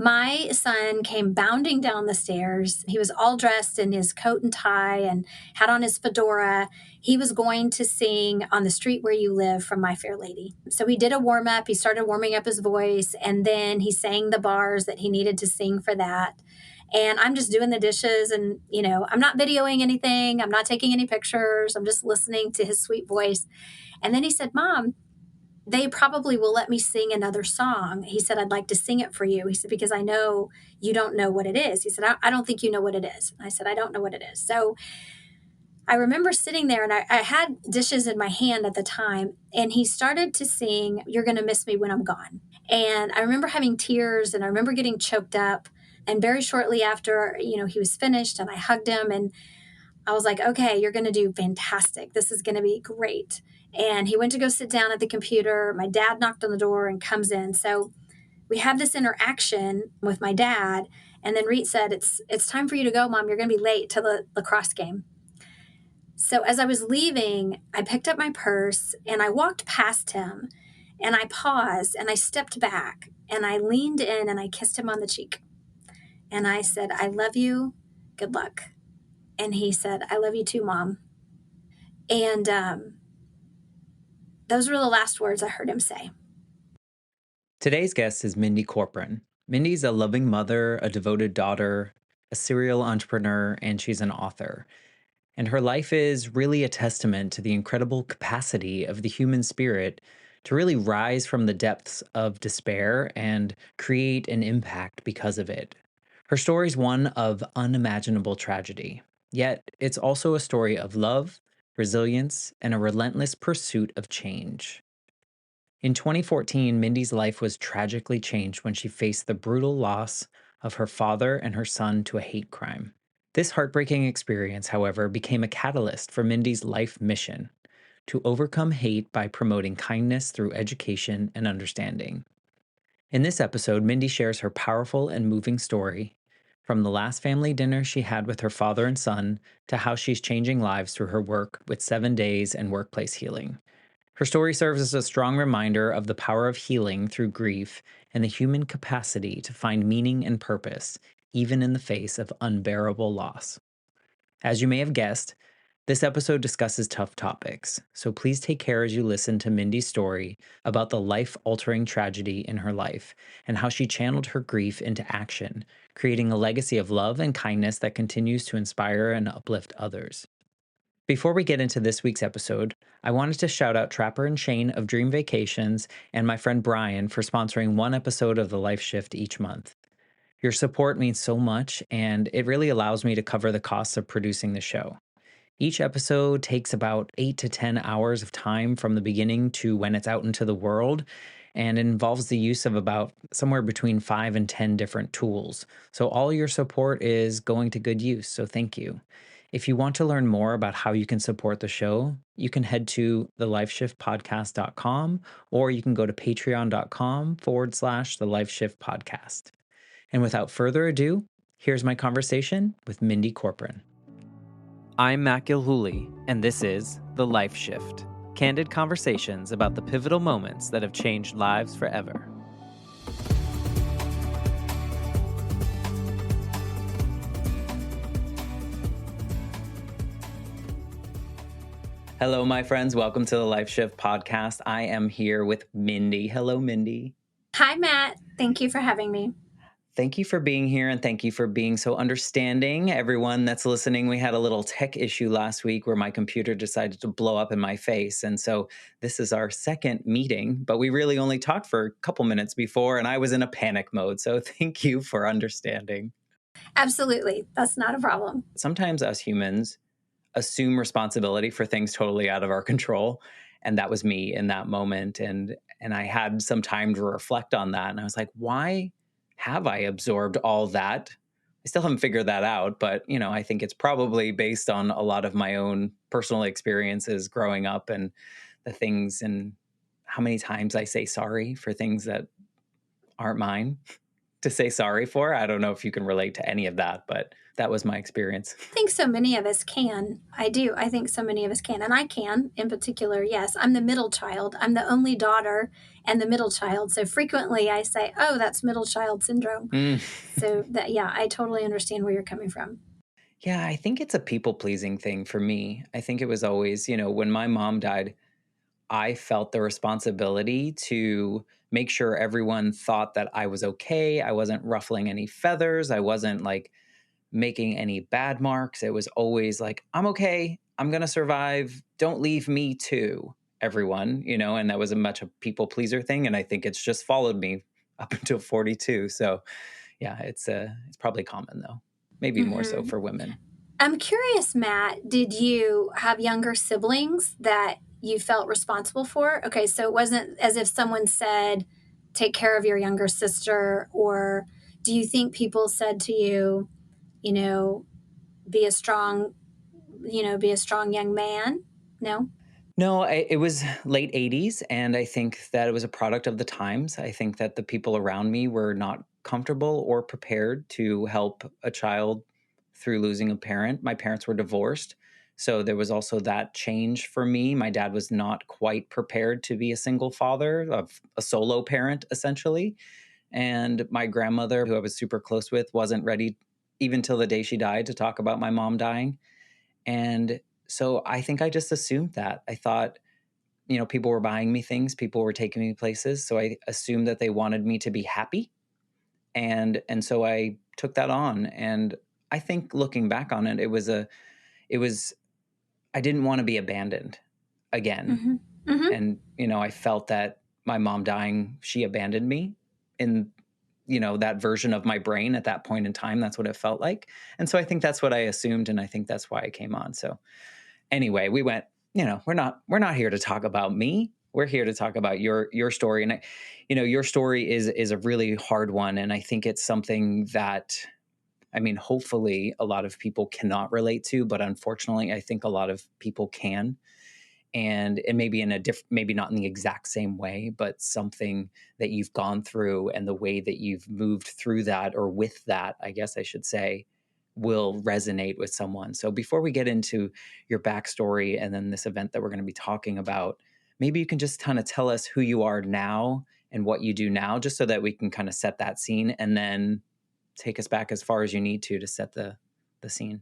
My son came bounding down the stairs. He was all dressed in his coat and tie and had on his fedora. He was going to sing On the Street Where You Live from My Fair Lady. So he did a warm up. He started warming up his voice, and then he sang the bars that he needed to sing for that. And I'm just doing the dishes, and, I'm not videoing anything. I'm not taking any pictures. I'm just listening to his sweet voice. And then he said, Mom, they probably will let me sing another song. He said, I'd like to sing it for you. He said, because I know you don't know what it is. He said, I don't think you know what it is. I said, I don't know what it is. So I remember sitting there, and I had dishes in my hand at the time, and he started to sing, You're Gonna Miss Me When I'm Gone. And I remember having tears, and I remember getting choked up. And very shortly after, he was finished, and I hugged him, and I was like, okay, you're going to do fantastic. This is going to be great. And he went to go sit down at the computer. My dad knocked on the door and comes in. So we have this interaction with my dad. And then Reet said, it's time for you to go, Mom. You're going to be late to the lacrosse game. So as I was leaving, I picked up my purse and I walked past him, and I paused and I stepped back and I leaned in and I kissed him on the cheek. And I said, I love you. Good luck. And he said, I love you too, Mom. And those were the last words I heard him say. Today's guest is Mindy Corporon. Mindy's a loving mother, a devoted daughter, a serial entrepreneur, and she's an author. And her life is really a testament to the incredible capacity of the human spirit to really rise from the depths of despair and create an impact because of it. Her story is one of unimaginable tragedy, yet it's also a story of love, resilience, and a relentless pursuit of change. In 2014, Mindy's life was tragically changed when she faced the brutal loss of her father and her son to a hate crime. This heartbreaking experience, however, became a catalyst for Mindy's life mission to overcome hate by promoting kindness through education and understanding. In this episode, Mindy shares her powerful and moving story, from the last family dinner she had with her father and son to how she's changing lives through her work with 7 Days and workplace healing. Her story serves as a strong reminder of the power of healing through grief and the human capacity to find meaning and purpose, even in the face of unbearable loss. As you may have guessed, this episode discusses tough topics, so please take care as you listen to Mindy's story about the life-altering tragedy in her life and how she channeled her grief into action, creating a legacy of love and kindness that continues to inspire and uplift others. Before we get into this week's episode, I wanted to shout out Trapper and Shane of Dream Vacations and my friend Brian for sponsoring one episode of The Life Shift each month. Your support means so much, and it really allows me to cover the costs of producing the show. Each episode takes about 8 to 10 hours of time from the beginning to when it's out into the world, and it involves the use of about somewhere between 5 and 10 different tools. So all your support is going to good use, so thank you. If you want to learn more about how you can support the show, you can head to thelifeshiftpodcast.com, or you can go to patreon.com/thelifeshiftpodcast. And without further ado, here's my conversation with Mindy Corporon. I'm Matt Gilhooly, and this is The Life Shift, candid conversations about the pivotal moments that have changed lives forever. Hello, my friends. Welcome to the Life Shift podcast. I am here with Mindy. Hello, Mindy. Hi, Matt. Thank you for having me. Thank you for being here, and thank you for being so understanding. Everyone that's listening, we had a little tech issue last week where my computer decided to blow up in my face. And so this is our second meeting, but we really only talked for a couple minutes before, and I was in a panic mode. So thank you for understanding. Absolutely. That's not a problem. Sometimes us humans assume responsibility for things totally out of our control. And that was me in that moment. And I had some time to reflect on that. And I was like, why have I absorbed all that? I still haven't figured that out, but I think it's probably based on a lot of my own personal experiences growing up and the things and how many times I say sorry for things that aren't mine to say sorry for. I don't know if you can relate to any of that, but That was my experience. I think so many of us can. I do. I think so many of us can. And I can in particular. Yes. I'm the middle child. I'm the only daughter and the middle child. So frequently I say, oh, that's middle child syndrome. Mm. So that, yeah, I totally understand where you're coming from. Yeah, I think it's a people pleasing thing for me. I think it was always, when my mom died, I felt the responsibility to make sure everyone thought that I was okay. I wasn't ruffling any feathers. I wasn't like making any bad marks. It was always like, I'm okay. I'm going to survive. Don't leave me too, everyone, and that was a much a people pleaser thing. And I think it's just followed me up until 42. So yeah, it's probably common though. Maybe more so Hmm. for women. I'm curious, Matt, did you have younger siblings that you felt responsible for? Okay, so it wasn't as if someone said, take care of your younger sister, or do you think people said to you, you know, be a strong, be a strong young man? No? No, it was late 80s. And I think that it was a product of the times. I think that the people around me were not comfortable or prepared to help a child through losing a parent. My parents were divorced. So there was also that change for me. My dad was not quite prepared to be a single father, of a solo parent, essentially. And my grandmother, who I was super close with, wasn't ready even till the day she died to talk about my mom dying. And so I think I just assumed that. I thought, people were buying me things, people were taking me places, so I assumed that they wanted me to be happy. And so I took that on. And I think looking back on it, it was I didn't want to be abandoned again. Hmm. Hmm. And I felt that my mom dying, she abandoned me in that version of my brain at that point in time. That's what it felt like. And so I think that's what I assumed, and I think that's why I came on. So anyway, we went, we're not here to talk about me. We're here to talk about your story. And your story is a really hard one. And I think it's something that, I mean, hopefully a lot of people cannot relate to, but unfortunately, I think a lot of people can. And maybe in a maybe not in the exact same way, but something that you've gone through and the way that you've moved through that, or with that, I guess I should say, will resonate with someone. So before we get into your backstory and then this event that we're going to be talking about, maybe you can just kind of tell us who you are now and what you do now, just so that we can kind of set that scene, and then take us back as far as you need to set the scene.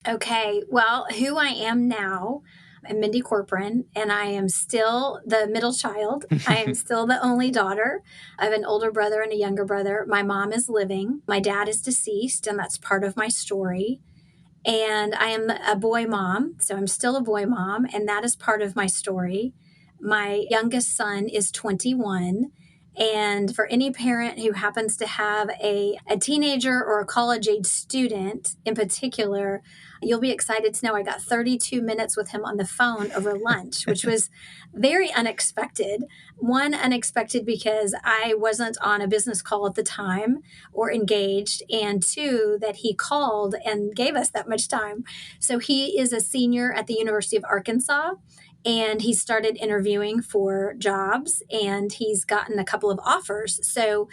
Okay, well, who I am now, I'm Mindy Corporon, and I am still the middle child. I am still the only daughter. I have an older brother and a younger brother. My mom is living. My dad is deceased, and that's part of my story. And I am a boy mom, so I'm still a boy mom, and that is part of my story. My youngest son is 21. And for any parent who happens to have a teenager or a college age student in particular, you'll be excited to know I got 32 minutes with him on the phone over lunch, which was very unexpected. One, unexpected because I wasn't on a business call at the time or engaged, and two, that he called and gave us that much time. So he is a senior at the University of Arkansas, and he started interviewing for jobs, and he's gotten a couple of offers. So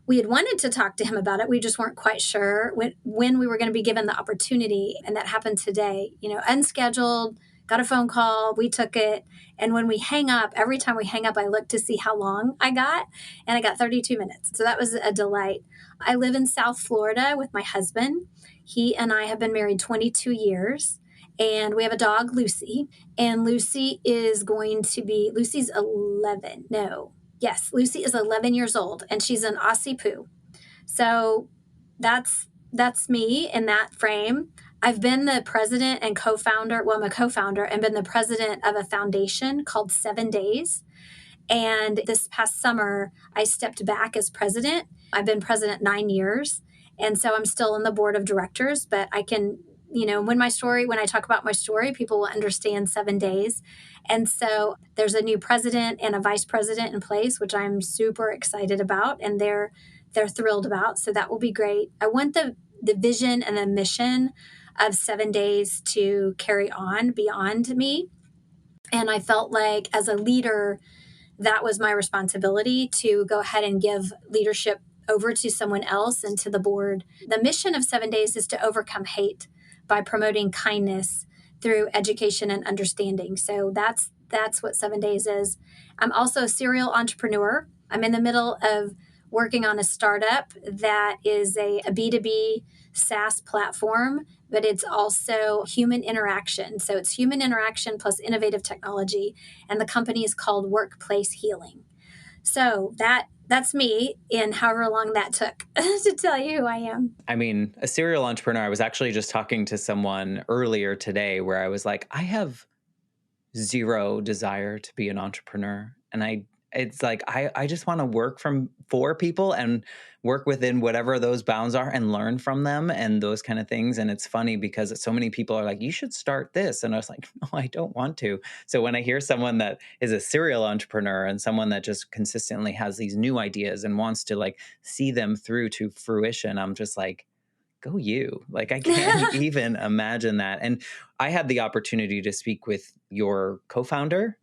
we had wanted to talk to him about it. We just weren't quite sure when we were going to be given the opportunity. And that happened today, unscheduled, got a phone call, we took it. And when we hang up, every time we hang up, I look to see how long I got, and I got 32 minutes. So that was a delight. I live in South Florida with my husband. He and I have been married 22 years. And we have a dog, Lucy. And Lucy's 11. No, yes, Lucy is 11 years old, and she's an Aussie poo. So that's me in that frame. I've been the president and co-founder. Well, I'm a co-founder and been the president of a foundation called 7 Days. And this past summer, I stepped back as president. I've been president 9 years. And so I'm still on the board of directors, but I can, when I talk about my story, people will understand 7 days. And so there's a new president and a vice president in place, which I'm super excited about. And they're thrilled about. So that will be great. I want the vision and the mission of 7 days to carry on beyond me. And I felt like as a leader, that was my responsibility to go ahead and give leadership over to someone else and to the board. The mission of 7 Days is to overcome hate by promoting kindness through education and understanding. So that's what 7 Days is. I'm also a serial entrepreneur. I'm in the middle of working on a startup that is a B2B SaaS platform, but it's also human interaction. So it's human interaction plus innovative technology. And the company is called Workplace Healing. So that's me in however long that took to tell you who I am. I mean, a serial entrepreneur. I was actually just talking to someone earlier today where I was like, I have zero desire to be an entrepreneur. And it's like, I just want to work for people and work within whatever those bounds are and learn from them and those kind of things. And it's funny because so many people are like, you should start this. And I was like, no, I don't want to. So when I hear someone that is a serial entrepreneur and someone that just consistently has these new ideas and wants to like see them through to fruition, I'm just like, go you. Like, I can't even imagine that. And I had the opportunity to speak with your co-founder.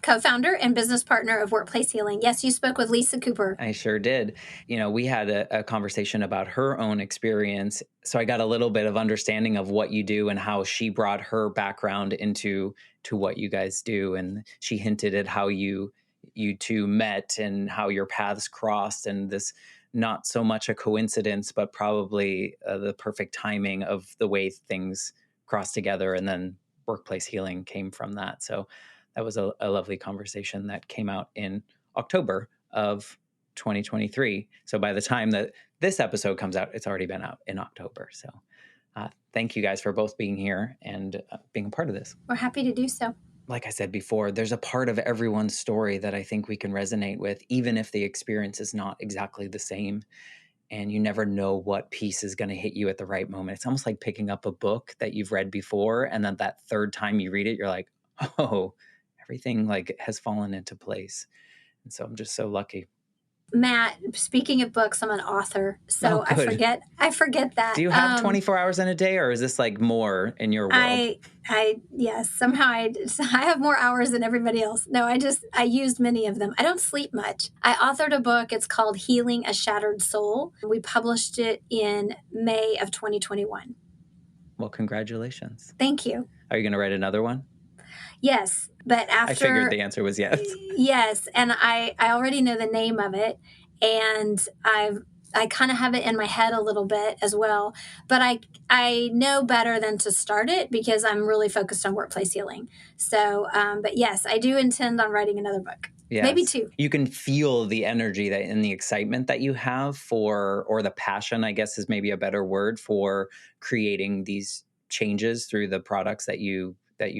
Co-founder and business partner of Workplace Healing. Yes, you spoke with Lisa Cooper. I sure did. We had a conversation about her own experience. So I got a little bit of understanding of what you do and how she brought her background into what you guys do. And she hinted at how you two met and how your paths crossed, and this not so much a coincidence, but probably the perfect timing of the way things crossed together. And then Workplace Healing came from that. So that was a lovely conversation that came out in October of 2023. So by the time that this episode comes out, it's already been out in October. So thank you guys for both being here and being a part of this. We're happy to do so. Like I said before, there's a part of everyone's story that I think we can resonate with, even if the experience is not exactly the same. And you never know what piece is going to hit you at the right moment. It's almost like picking up a book that you've read before, and then that third time you read it, you're like, oh, everything like has fallen into place. And so I'm just so lucky. Matt, speaking of books, I'm an author, so I forget that. Do you have 24 hours in a day, or is this like more in your world? Yes, somehow I have more hours than everybody else. No, I used many of them. I don't sleep much. I authored a book. It's called Healing a Shattered Soul. We published it in May of 2021. Well, congratulations. Thank you. Are you going to write another one? Yes, but after... I figured the answer was yes. Yes, and I already know the name of it, and I kind of have it in my head a little bit as well, but I know better than to start it because I'm really focused on workplace healing. So, but yes, I do intend on writing another book. Yes. Maybe two. You can feel the energy that and the excitement that you have for, or the passion, I guess is maybe a better word, for creating these changes through the products that you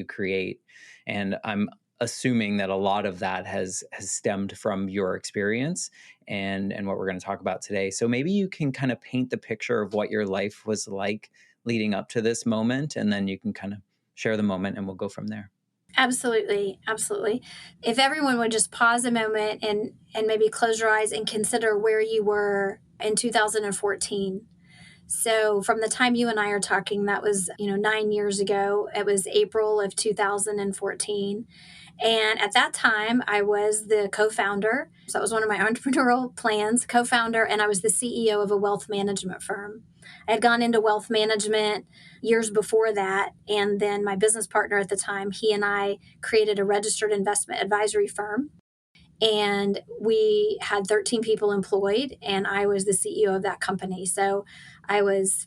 create. And I'm assuming that a lot of that has stemmed from your experience and what we're going to talk about today. So maybe you can kind of paint the picture of what your life was like leading up to this moment, and then you can kind of share the moment and we'll go from there. Absolutely. Absolutely. If everyone would just pause a moment and maybe close your eyes and consider where you were in 2014. So from the time you and I are talking, that was, 9 years ago. It was April of 2014. And at that time, I was the co-founder. So that was one of my entrepreneurial plans, co-founder, and I was the CEO of a wealth management firm. I had gone into wealth management years before that. And then my business partner at the time, he and I created a registered investment advisory firm. And we had 13 people employed, and I was the CEO of that company. So I was,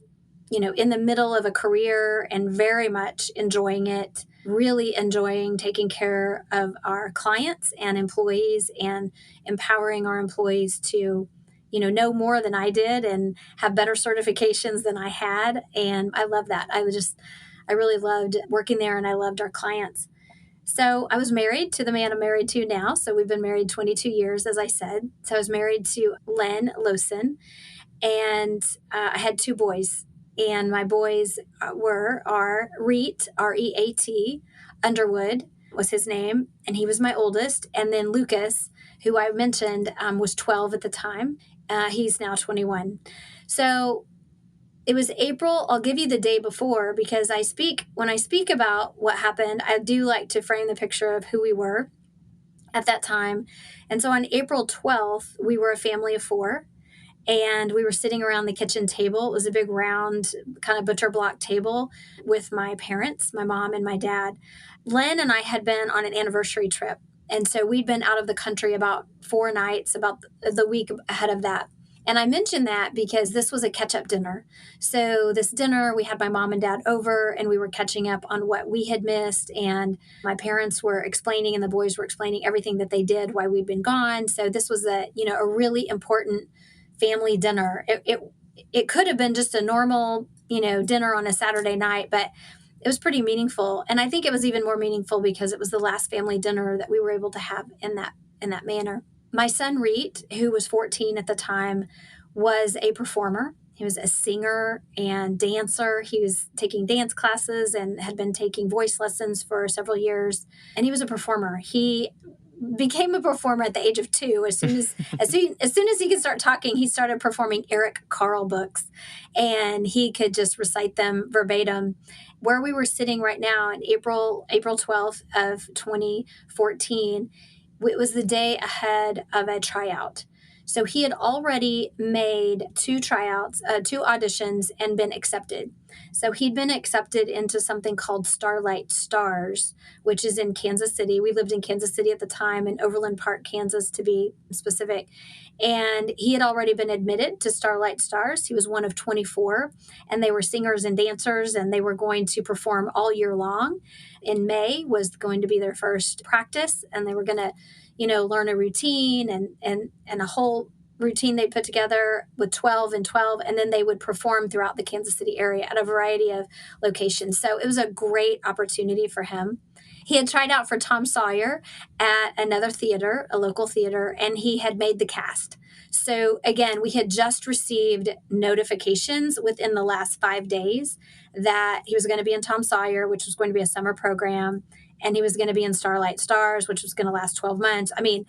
in the middle of a career and very much enjoying it, really enjoying taking care of our clients and employees and empowering our employees to, know more than I did and have better certifications than I had. And I love that. I really loved working there, and I loved our clients. So I was married to the man I'm married to now. So we've been married 22 years, as I said. So I was married to Len Lowson, and I had 2 boys. And my boys are Reet, R-E-A-T, Underwood was his name, and he was my oldest. And then Lucas, who I mentioned, was 12 at the time. He's now 21. So it was April. I'll give you the day before because when I speak about what happened, I do like to frame the picture of who we were at that time. And so on April 12th, we were a family of 4. And we were sitting around the kitchen table. It was a big round kind of butcher block table with my parents, my mom and my dad. Len and I had been on an anniversary trip. And so we'd been out of the country about 4 nights, about the week ahead of that. And I mentioned that because this was a catch up dinner. So, this dinner, we had my mom and dad over and we were catching up on what we had missed. And my parents were explaining and the boys were explaining everything that they did while we'd been gone. So, this was a really important family dinner. It could have been just a normal, dinner on a Saturday night, but it was pretty meaningful. And I think it was even more meaningful because it was the last family dinner that we were able to have in that manner. My son Reet, who was 14 at the time, was a performer. He was a singer and dancer. He was taking dance classes and had been taking voice lessons for several years. And he was a performer. He became a performer at the age of 2. As soon as he could start talking, he started performing Eric Carle books, and he could just recite them verbatim. Where we were sitting right now, in April 12th of 2014, it was the day ahead of a tryout. So he had already made 2 tryouts, 2 auditions, and been accepted. So he'd been accepted into something called Starlight Stars, which is in Kansas City. We lived in Kansas City at the time, in Overland Park, Kansas, to be specific. And he had already been admitted to Starlight Stars. He was one of 24, and they were singers and dancers, and they were going to perform all year long. In May was going to be their first practice, and they were going to learn a routine and a whole routine they put together with 12 and 12, and then they would perform throughout the Kansas City area at a variety of locations. So it was a great opportunity for him. He had tried out for Tom Sawyer at another theater, a local theater, and he had made the cast. So again, we had just received notifications within the last 5 days that he was going to be in Tom Sawyer, which was going to be a summer program, and he was going to be in Starlight Stars, which was going to last 12 months. I mean,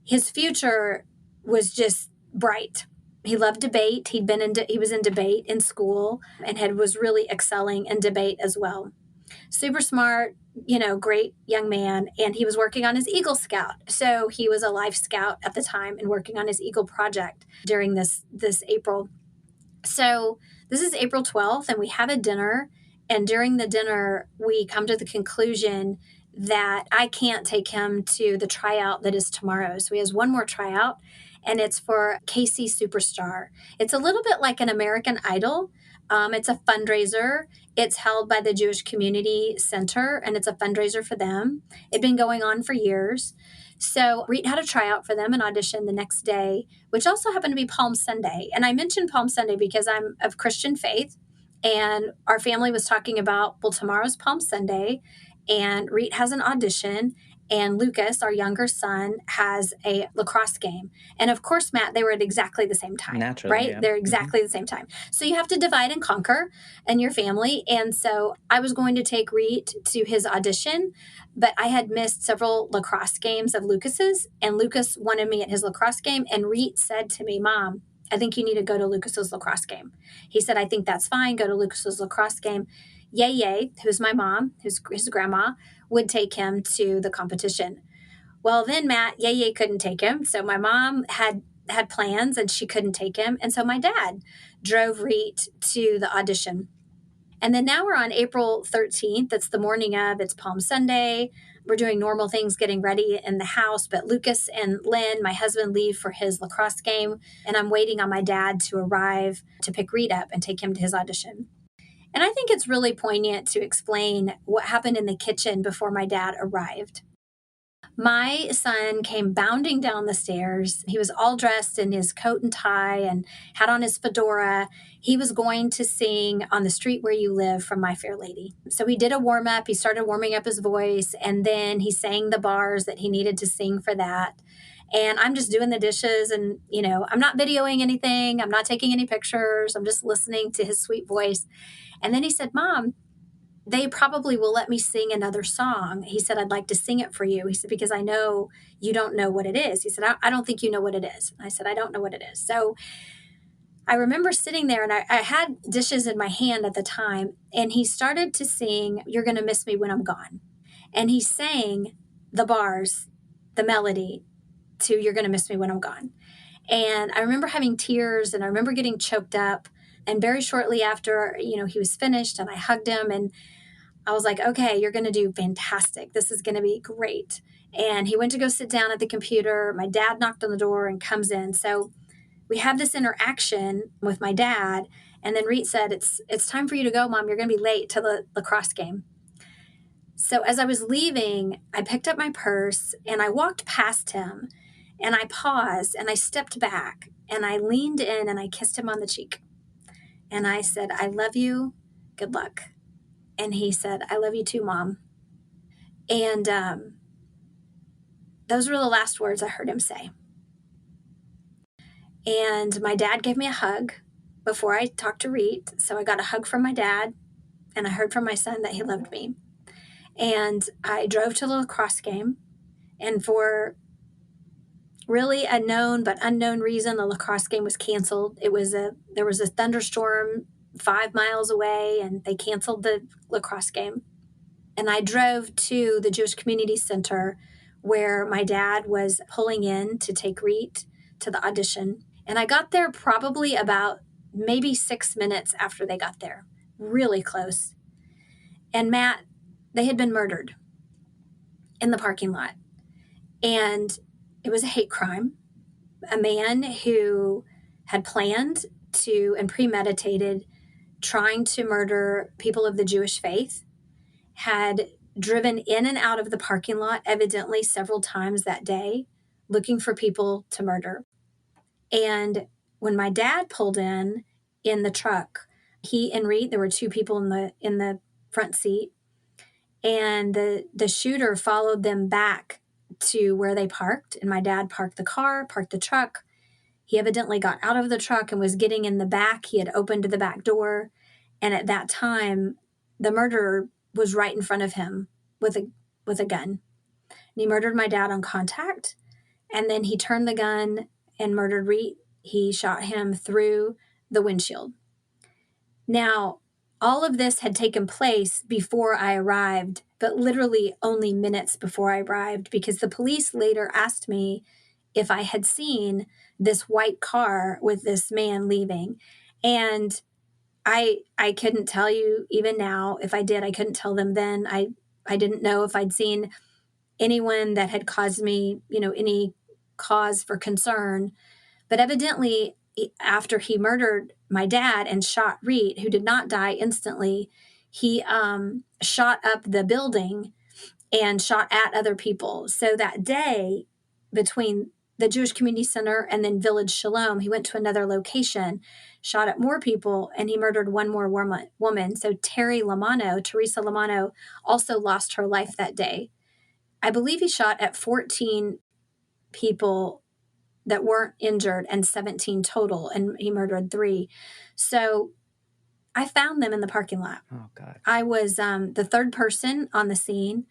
his future was just bright. He loved debate. He was in debate in school and was really excelling in debate as well. Super smart, great young man. And he was working on his Eagle Scout. So he was a Life Scout at the time and working on his Eagle project during this April. So this is April 12th, and we have a dinner. And during the dinner, we come to the conclusion that I can't take him to the tryout that is tomorrow. So he has one more tryout, and it's for KC Superstar. It's a little bit like an American Idol. It's a fundraiser. It's held by the Jewish Community Center, and it's a fundraiser for them. It'd been going on for years. So Reet had a tryout for them, an audition the next day, which also happened to be Palm Sunday. And I mentioned Palm Sunday because I'm of Christian faith, and our family was talking about, well, tomorrow's Palm Sunday, and Reet has an audition, and Lucas, our younger son, has a lacrosse game. And of course, Matt, they were at exactly the same time. Naturally, right? yeah. They're exactly the same time. So you have to divide and conquer in your family. And so I was going to take Reet to his audition, but I had missed several lacrosse games of Lucas's, and Lucas wanted me at his lacrosse game. And Reet said to me, Mom, I think you need to go to Lucas's lacrosse game. He said, I think that's fine. Go to Lucas's lacrosse game. Yay, who's my mom, who's his grandma, would take him to the competition. Well, then Matt, Yay couldn't take him. So my mom had plans and she couldn't take him. And so my dad drove Reet to the audition. And then now we're on April 13th. It's the morning of, it's Palm Sunday. We're doing normal things, getting ready in the house. But Lucas and Lynn, my husband, leave for his lacrosse game. And I'm waiting on my dad to arrive to pick Reet up and take him to his audition. And I think it's really poignant to explain what happened in the kitchen before my dad arrived. My son came bounding down the stairs. He was all dressed in his coat and tie and had on his fedora. He was going to sing On the Street Where You Live from My Fair Lady. So he did a warm up. He started warming up his voice, and then he sang the bars that he needed to sing for that. And I'm just doing the dishes, and, I'm not videoing anything. I'm not taking any pictures. I'm just listening to his sweet voice. And then he said, Mom, they probably will let me sing another song. He said, I'd like to sing it for you. He said, because I know you don't know what it is. He said, I don't think you know what it is. I said, I don't know what it is. So I remember sitting there, and I had dishes in my hand at the time, and he started to sing, You're Gonna Miss Me When I'm Gone. And he sang the bars, the melody to You're Gonna Miss Me When I'm Gone. And I remember having tears and I remember getting choked up. And very shortly after, he was finished and I hugged him and I was like, okay, you're going to do fantastic. This is going to be great. And he went to go sit down at the computer. My dad knocked on the door and comes in. So we have this interaction with my dad. And then Reet said, it's time for you to go, Mom. You're going to be late to the lacrosse game. So as I was leaving, I picked up my purse and I walked past him and I paused and I stepped back and I leaned in and I kissed him on the cheek. And I said, I love you. Good luck. And he said, I love you too, Mom. And those were the last words I heard him say. And my dad gave me a hug before I talked to Reet. So I got a hug from my dad and I heard from my son that he loved me. And I drove to the lacrosse game. And for really a known but unknown reason, the lacrosse game was canceled. There was a thunderstorm 5 miles away and they canceled the lacrosse game. And I drove to the Jewish Community Center where my dad was pulling in to take Reet to the audition. And I got there probably about maybe 6 minutes after they got there, really close. And Matt, they had been murdered in the parking lot. And it was a hate crime. A man who had planned to and premeditated trying to murder people of the Jewish faith had driven in and out of the parking lot evidently several times that day looking for people to murder. And when my dad pulled in the truck, he and Reed, there were two people in the front seat, and the shooter followed them back to where they parked. And my dad parked the car, parked the truck. He evidently got out of the truck and was getting in the back. He had opened the back door. And at that time, the murderer was right in front of him with a gun. And he murdered my dad on contact. And then he turned the gun and murdered Reed. He shot him through the windshield. Now, all of this had taken place before I arrived, but literally only minutes before I arrived, because the police later asked me if I had seen this white car with this man leaving. And I couldn't tell you even now. If I did, I couldn't tell them then. I didn't know if I'd seen anyone that had caused me, any cause for concern. But evidently, after he murdered my dad and shot Reed, who did not die instantly, he shot up the building and shot at other people. So that day, between the Jewish Community Center and then Village Shalom, he went to another location, shot at more people, and he murdered one more woman. So Teresa Lamano, also lost her life that day. I believe he shot at 14 people that weren't injured and 17 total, and he murdered 3. So I found them in the parking lot. Oh, God. I was the third person on the scene.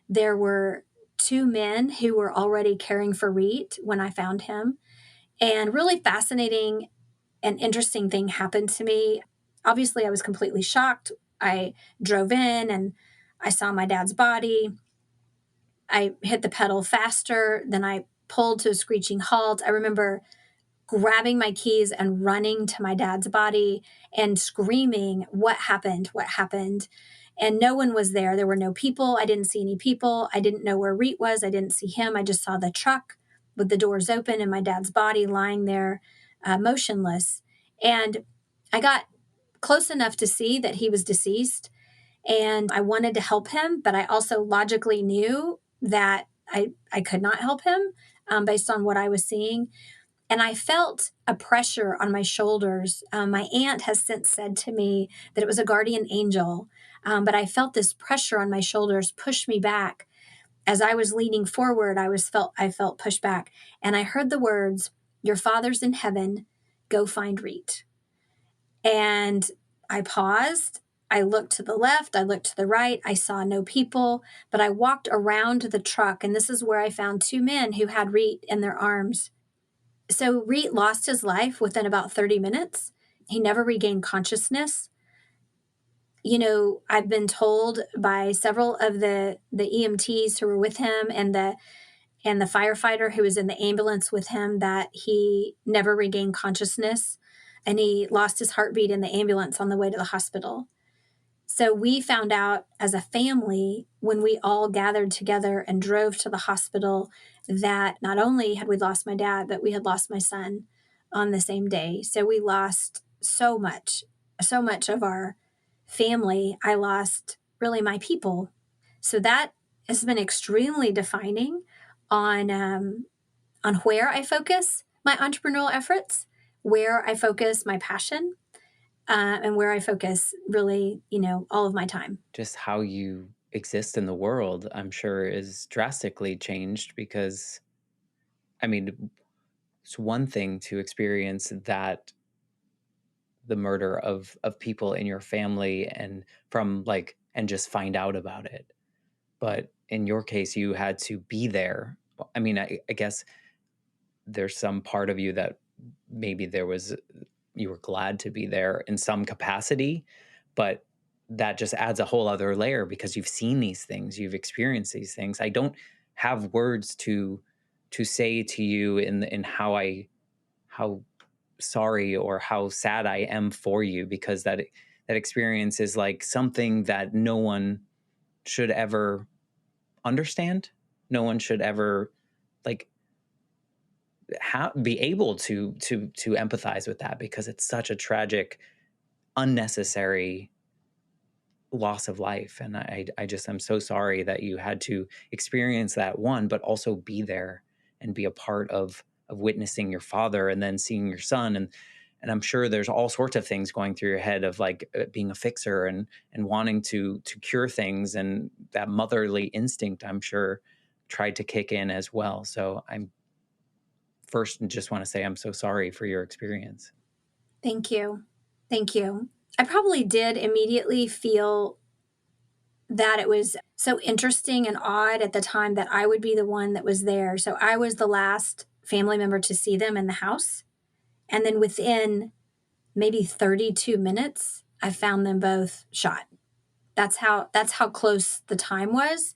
There were 2 men who were already caring for Reed when I found him. And really fascinating and interesting thing happened to me. Obviously, I was completely shocked. I drove in and I saw my dad's body. I hit the pedal faster, then I pulled to a screeching halt. I remember grabbing my keys and running to my dad's body and screaming, what happened? What happened? And no one was there. There were no people. I didn't see any people. I didn't know where Reet was. I didn't see him. I just saw the truck with the doors open and my dad's body lying there motionless. And I got close enough to see that he was deceased. And I wanted to help him, but I also logically knew that I could not help him based on what I was seeing. And I felt a pressure on my shoulders. My aunt has since said to me that it was a guardian angel, but I felt this pressure on my shoulders push me back. As I was leaning forward, I felt pushed back, and I heard the words, "Your Father's in heaven, go find Reet." And I paused. I looked to the left. I looked to the right. I saw no people, but I walked around the truck, and this is where I found 2 men who had Reet in their arms. So Reet lost his life within about 30 minutes. He never regained consciousness. I've been told by several of the EMTs who were with him and the and the firefighter who was in the ambulance with him, that he never regained consciousness and he lost his heartbeat in the ambulance on the way to the hospital. So we found out as a family when we all gathered together and drove to the hospital that not only had we lost my dad, but we had lost my son on the same day. So we lost so much of our family. I lost really my people. So that has been extremely defining on where I focus my entrepreneurial efforts, where I focus my passion, and where I focus really, all of my time. Just how you exist in the world, I'm sure, is drastically changed because, I mean, it's one thing to experience that the murder of people in your family and from like and just find out about it. But in your case, you had to be there. I mean, I guess there's some part of you that maybe you were glad to be there in some capacity, but that just adds a whole other layer because you've seen these things, you've experienced these things. I don't have words to say to you in how sorry or how sad I am for you, because that experience is like something that no one should ever understand. No one should ever like be able to empathize with that because it's such a tragic, unnecessary loss of life. And I just am so sorry that you had to experience that one, but also be there and be a part of witnessing your father and then seeing your son. And I'm sure there's all sorts of things going through your head of like being a fixer and wanting to cure things, and that motherly instinct, I'm sure, tried to kick in as well. So I'm first just want to say I'm so sorry for your experience. Thank you. Thank you. I probably did immediately feel that it was so interesting and odd at the time that I would be the one that was there. So I was the last family member to see them in the house. And then within maybe 32 minutes, I found them both shot. That's how close the time was.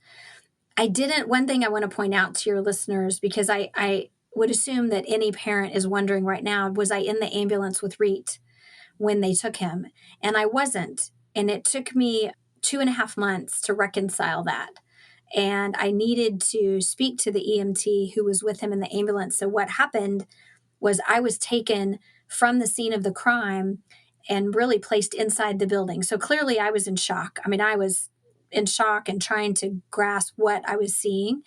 I didn't One thing I want to point out to your listeners, because I would assume that any parent is wondering right now, was I in the ambulance with Reet when they took him? And I wasn't. And it took me 2.5 months to reconcile that. And I needed to speak to the EMT who was with him in the ambulance. So what happened was I was taken from the scene of the crime and really placed inside the building. So clearly I was in shock. I mean, I was in shock and trying to grasp what I was seeing.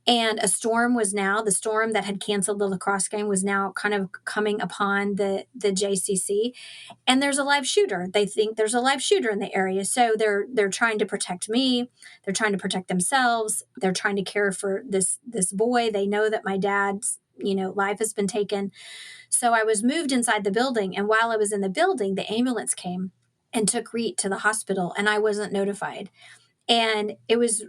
And the storm that had canceled the lacrosse game was now kind of coming upon the JCC. And there's a live shooter. They think there's a live shooter in the area. So they're trying to protect me. They're trying to protect themselves. They're trying to care for this boy. They know that my dad's life has been taken. So I was moved inside the building. And while I was in the building, the ambulance came and took Reet to the hospital, and I wasn't notified. And it was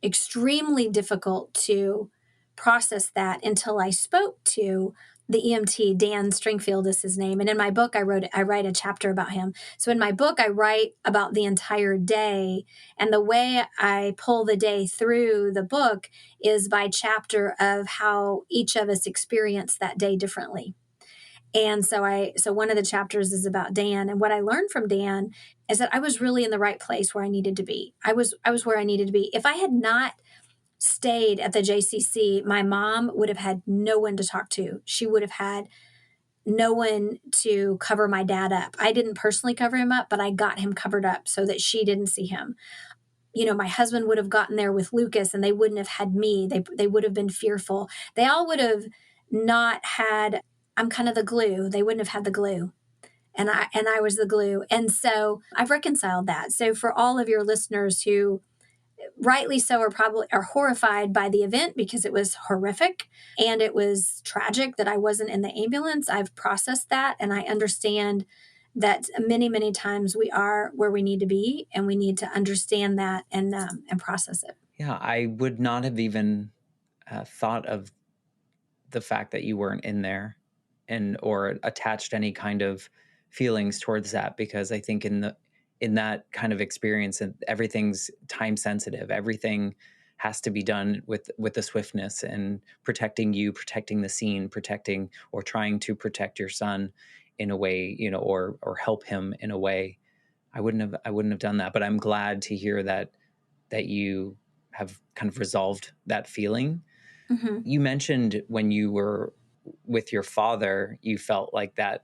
extremely difficult to process that until I spoke to the EMT. Dan Stringfield is his name. And in my book, I write a chapter about him. So in my book, I write about the entire day. And the way I pull the day through the book is by chapter of how each of us experienced that day differently. And so one of the chapters is about Dan, and what I learned from Dan is that I was really in the right place where I needed to be. I was where I needed to be. If I had not stayed at the JCC, my mom would have had no one to talk to. She would have had no one to cover my dad up. I didn't personally cover him up, but I got him covered up so that she didn't see him. My husband would have gotten there with Lucas and they wouldn't have had me. They would have been fearful. They all would have not had, I'm kind of the glue. They wouldn't have had the glue. And I was the glue. And so I've reconciled that. So for all of your listeners who rightly so are horrified by the event, because it was horrific and it was tragic that I wasn't in the ambulance, I've processed that and I understand that many, many times we are where we need to be, and we need to understand that and process it. Yeah, I would not have even thought of the fact that you weren't in there and or attached any kind of feelings towards that, because I think in that kind of experience, and everything's time sensitive, everything has to be done with the swiftness and protecting you, protecting the scene, protecting or trying to protect your son in a way, or help him in a way. I wouldn't have done that, but I'm glad to hear that you have kind of resolved that feeling. Hmm. You mentioned when you were with your father, you felt like that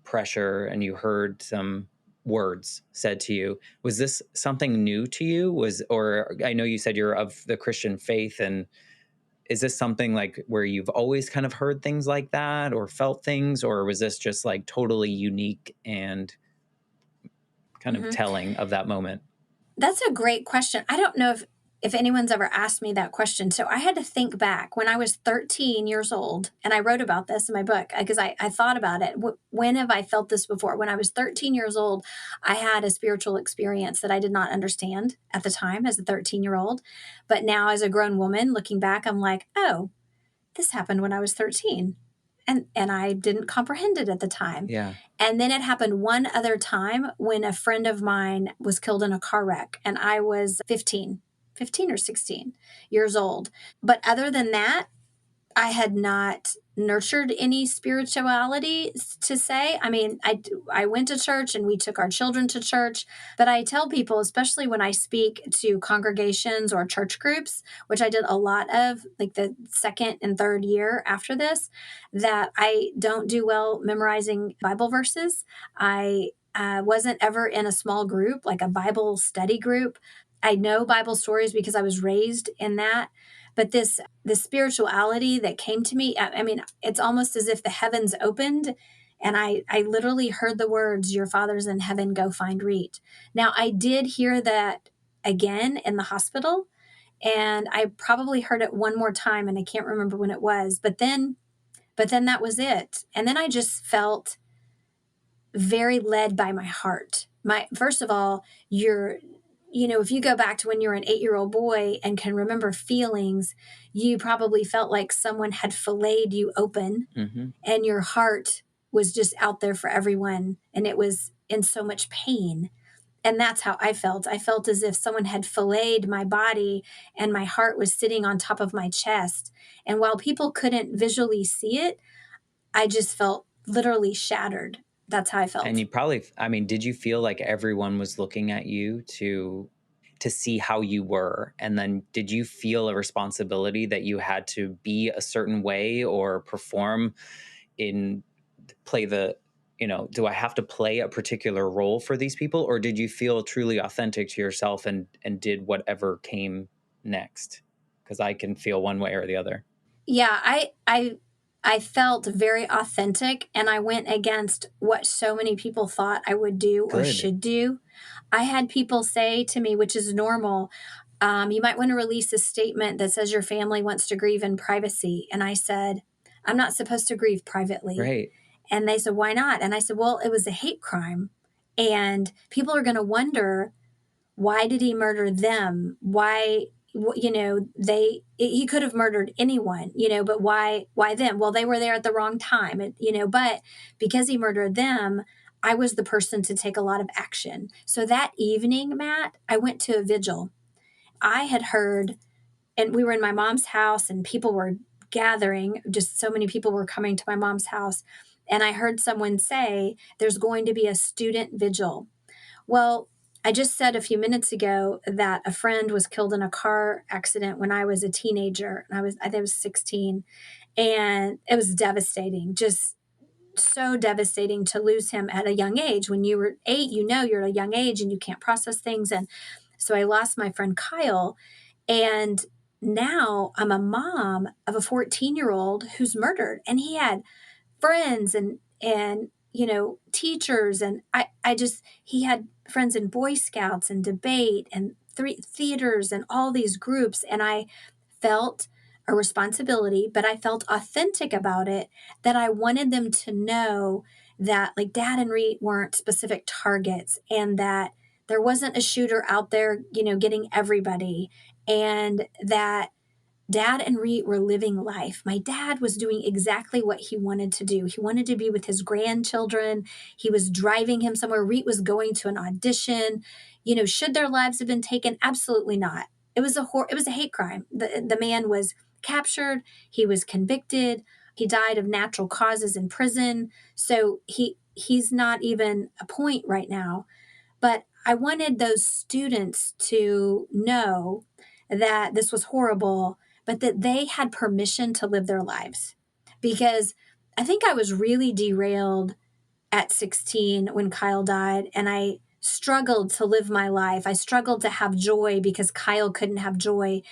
pressure and you heard some words said to you. Was this something new to you? Or I know you said you're of the Christian faith, and is this something like where you've always kind of heard things like that or felt things, or was this just like totally unique and kind of Hmm. telling of that moment? That's a great question. I don't know if anyone's ever asked me that question. So I had to think back when I was 13 years old, and I wrote about this in my book because I thought about it. When have I felt this before? When I was 13 years old, I had a spiritual experience that I did not understand at the time as a 13-year-old. But now, as a grown woman, looking back, I'm like, oh, this happened when I was 13. And I didn't comprehend it at the time. Yeah. And then it happened one other time when a friend of mine was killed in a car wreck and I was 15 or 16 years old. But other than that, I had not nurtured any spirituality to say. I mean, I went to church and we took our children to church, but I tell people, especially when I speak to congregations or church groups, which I did a lot of, like the second and third year after this, that I don't do well memorizing Bible verses. I wasn't ever in a small group, like a Bible study group. I know Bible stories because I was raised in that, but the spirituality that came to me, I mean, it's almost as if the heavens opened and I literally heard the words, your father's in heaven, go find Reet. Now, I did hear that again in the hospital, and I probably heard it one more time, and I can't remember when it was, but then that was it. And then I just felt very led by my heart. My First of all, if you go back to when you're an 8-year-old boy and can remember feelings, you probably felt like someone had filleted you open Hmm. and your heart was just out there for everyone and it was in so much pain. And that's how I felt. I felt as if someone had filleted my body and my heart was sitting on top of my chest. And while people couldn't visually see it, I just felt literally shattered. That's how I And felt. you probably, I mean, did you feel like everyone was looking at you to see how you were? And then did you feel a responsibility that you had to be a certain way or perform in play the, do I have to play a particular role for these people? Or did you feel truly authentic to yourself and did whatever came next? Because I can feel one way or the other. Yeah, I felt very authentic and I went against what so many people thought I would do or Good. should do. I had people say to me, which is normal, you might want to release a statement that says your family wants to grieve in privacy. And I said, I'm not supposed to grieve privately. Right. And they said, why not? And I said, well, it was a hate crime. And people are going to wonder, why did he murder them? Why, he could have murdered anyone, but why them? Well, they were there at the wrong time, but because he murdered them, I was the person to take a lot of action. So that evening, Matt, I went to a vigil. I had heard, and we were in my mom's house and people were gathering, just so many people were coming to my mom's house. And I heard someone say, there's going to be a student vigil. Well, I just said a few minutes ago that a friend was killed in a car accident when I was a teenager. And I think I was 16. And it was devastating, just so devastating to lose him at a young age. When you were 8, you're at a young age and you can't process things. And so I lost my friend Kyle. And now I'm a mom of a 14-year-old who's murdered. And he had friends and teachers, and I just he had friends in Boy Scouts and debate and theaters and all these groups, and I felt a responsibility, but I felt authentic about it, that I wanted them to know that like Dad and Reed weren't specific targets and that there wasn't a shooter out there, getting everybody, and that Dad and Reet were living life. My dad was doing exactly what he wanted to do. He wanted to be with his grandchildren. He was driving him somewhere. Reet was going to an audition. Should their lives have been taken? Absolutely not. it was a hate crime. The man was captured, he was convicted, he died of natural causes in prison. So he's not even a point right now. But I wanted those students to know that this was horrible, but that they had permission to live their lives. Because I think I was really derailed at 16 when Kyle died, and I struggled to live my life. I struggled to have joy because Kyle couldn't have joy.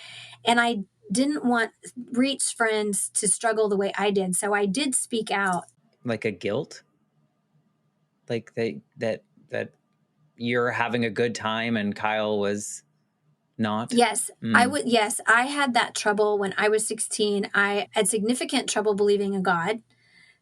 And I didn't want Reach friends to struggle the way I did. So I did speak out. Like a guilt? Like that you're having a good time and Kyle was not? Yes, I would. Yes, I had that trouble when I was 16. I had significant trouble believing in God.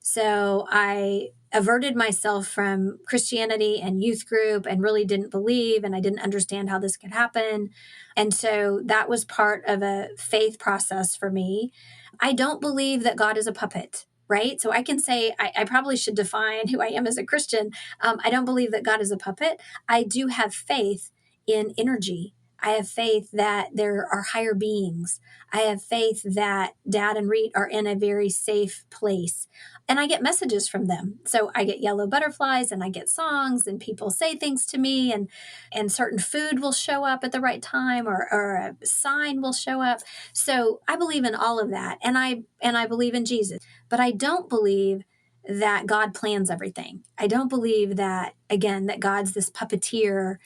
So I averted myself from Christianity and youth group and really didn't believe, and I didn't understand how this could happen. And so that was part of a faith process for me. I don't believe that God is a puppet. Right. So I can say I probably should define who I am as a Christian. I don't believe that God is a puppet. I do have faith in energy. I have faith that there are higher beings. I have faith that Dad and Reet are in a very safe place. And I get messages from them. So I get yellow butterflies and I get songs and people say things to me, and certain food will show up at the right time, or a sign will show up. So I believe in all of that. And I believe in Jesus. But I don't believe that God plans everything. I don't believe that, again, that God's this puppeteer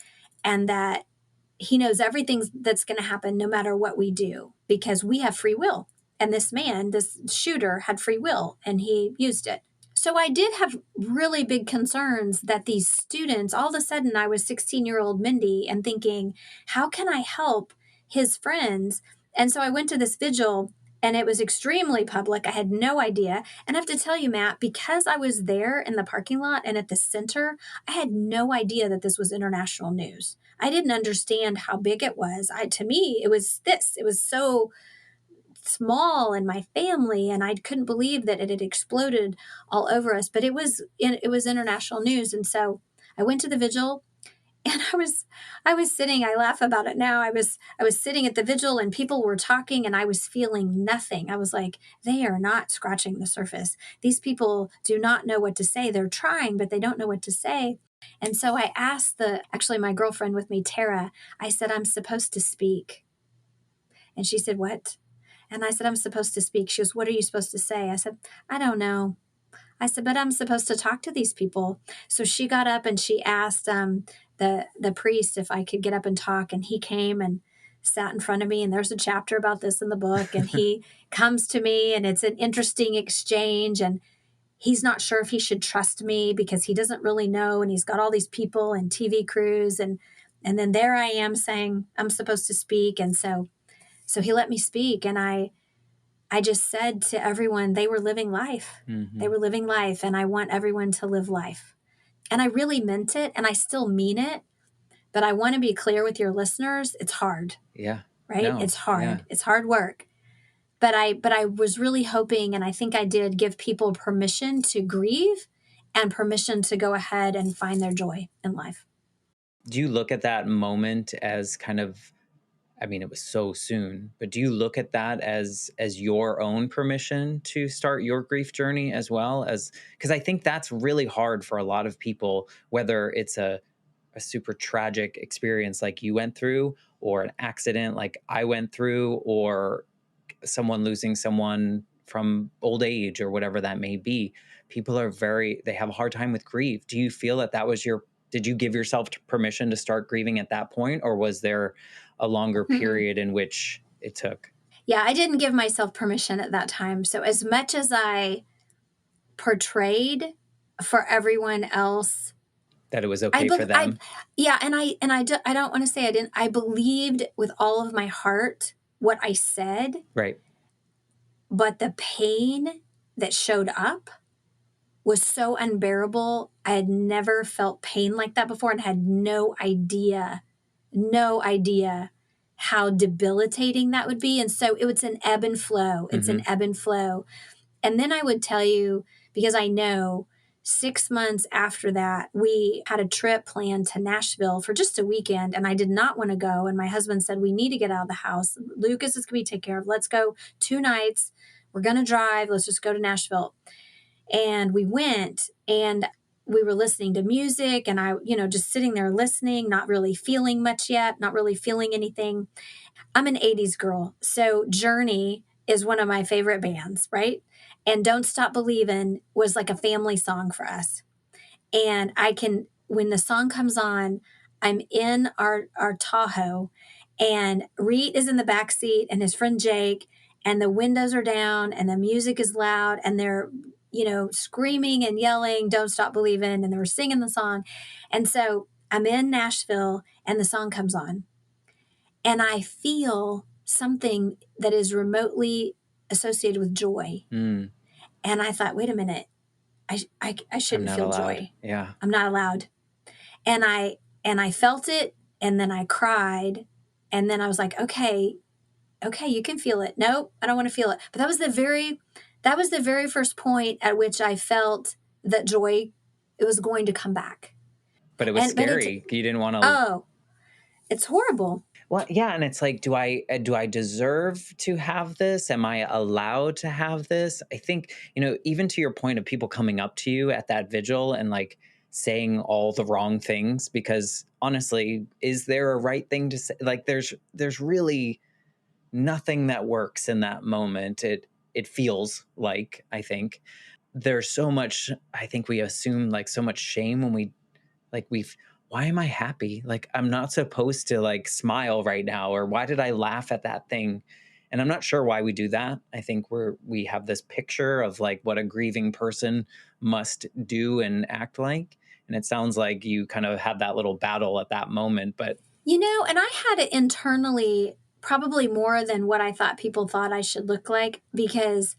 and that he knows everything that's going to happen no matter what we do, because we have free will. And this man, this shooter, had free will and he used it. So I did have really big concerns that these students, all of a sudden I was 16-year-old Mindy and thinking, how can I help his friends? And so I went to this vigil and it was extremely public. I had no idea. And I have to tell you, Matt, because I was there in the parking lot and at the center, I had no idea that this was international news. I didn't understand how big it was. To me, it was this. It was so small in my family, and I couldn't believe that it had exploded all over us. But it was international news, and so I went to the vigil, and I was sitting. I laugh about it now. I was sitting at the vigil, and people were talking, and I was feeling nothing. I was like, they are not scratching the surface. These people do not know what to say. They're trying, but they don't know what to say. And so I asked actually my girlfriend with me, Tara, I said, I'm supposed to speak. And she said, what? And I said, I'm supposed to speak. She goes, what are you supposed to say? I said, I don't know. I said, but I'm supposed to talk to these people. So she got up and she asked the priest if I could get up and talk. And he came and sat in front of me. And there's a chapter about this in the book. And he comes to me and it's an interesting exchange. And he's not sure if he should trust me because he doesn't really know. And he's got all these people and TV crews. And then there I am saying I'm supposed to speak. And so he let me speak. And I just said to everyone, they were living life. Mm-hmm. They were living life. And I want everyone to live life. And I really meant it. And I still mean it. But I want to be clear with your listeners. It's hard. Yeah. Right? No. It's hard. Yeah. It's hard work. But I was really hoping, and I think I did, give people permission to grieve and permission to go ahead and find their joy in life. Do you look at that moment as kind of, I mean, it was so soon, but do you look at that as your own permission to start your grief journey as well? As because I think that's really hard for a lot of people, whether it's a super tragic experience like you went through, or an accident like I went through, or someone losing someone from old age or whatever that may be. People they have a hard time with grief. Do you feel that was did you give yourself permission to start grieving at that point, or was there a longer period in which it took? Yeah, I didn't give myself permission at that time. So as much as I portrayed for everyone else that it was okay for them. I don't want to say I didn't. I believed with all of my heart what I said. Right. But the pain that showed up was so unbearable. I had never felt pain like that before and had no idea how debilitating that would be. And so it was an ebb and flow. It's an ebb and flow. And then I would tell you, because I know, 6 months after that, we had a trip planned to Nashville for just a weekend, and I did not want to go. And my husband said, "We need to get out of the house. Lucas is going to be taken care of. Let's go 2 nights. We're going to drive. Let's just go to Nashville." And we went, and we were listening to music, and I, just sitting there listening, not really feeling much yet, not really feeling anything. I'm an 80s girl. So Journey is one of my favorite bands, right? And Don't Stop Believin' was like a family song for us. And when the song comes on, I'm in our Tahoe, and Reed is in the back seat and his friend Jake, and the windows are down and the music is loud, and they're, screaming and yelling, "Don't Stop Believin'," and they were singing the song. And so I'm in Nashville and the song comes on, and I feel something that is remotely associated with joy. Mm, And I thought, wait a minute, I I'm shouldn't not feel allowed. joy. Yeah. I'm not allowed. And I felt it, and then I cried, and then I was like, okay, you can feel it. Nope, I don't want to feel it. But that was the very first point at which I felt that joy, it was going to come back. But it was And but it scary. You didn't want to. oh, it's horrible. Well, yeah, and it's like, do I deserve to have this? Am I allowed to have this? I think, even to your point of people coming up to you at that vigil and like saying all the wrong things, because honestly, is there a right thing to say? Like there's really nothing that works in that moment. It feels like, I think there's so much, I think we assume like so much shame when we've why am I happy? Like I'm not supposed to like smile right now, or why did I laugh at that thing? And I'm not sure why we do that. I think we have this picture of like what a grieving person must do and act like. And it sounds like you kind of had that little battle at that moment, but And I had it internally probably more than what I thought people thought I should look like, because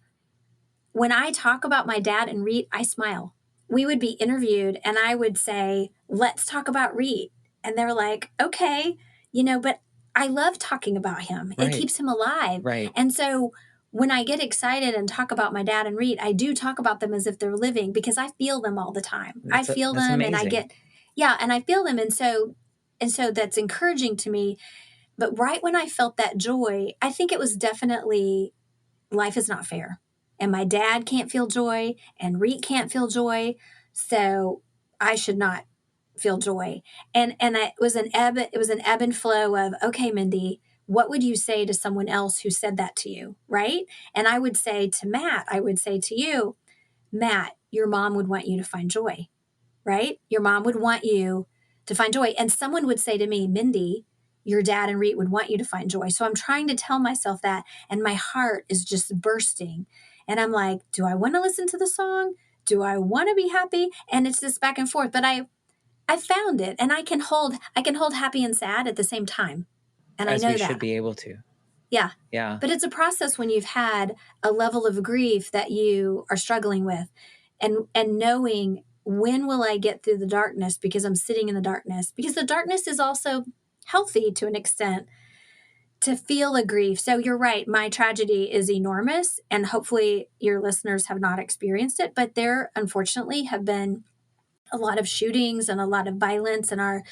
when I talk about my dad and Reed, I smile. We would be interviewed and I would say, "Let's talk about Reed." And they're like, "Okay, but I love talking about him. It right, keeps him alive." right. And so when I get excited and talk about my dad and Reed, I do talk about them as if they're living, because I feel them all the time. I feel That's them, and amazing. yeah, and I feel them. And so that's encouraging to me. But right when I felt that joy, I think it was definitely, life is not fair. And my dad can't feel joy, and Reet can't feel joy. So I should not feel joy. And it was an ebb and flow of, okay, Mindy, what would you say to someone else who said that to you? Right. And I would say to Matt, I would say to you, Matt, your mom would want you to find joy, right? Your mom would want you to find joy. And someone would say to me, Mindy, your dad and Reet would want you to find joy. So I'm trying to tell myself that, and my heart is just bursting. And I'm like, do I want to listen to the song? Do I want to be happy? And it's this back and forth. But I found it, and I can hold happy and sad at the same time. And I As we know should that. be able to. Yeah. Yeah. But it's a process when you've had a level of grief that you are struggling with, and knowing, when will I get through the darkness, because I'm sitting in the darkness, because the darkness is also healthy to an extent, to feel a grief. So you're right, my tragedy is enormous, and hopefully your listeners have not experienced it, but there unfortunately have been a lot of shootings and a lot of violence in our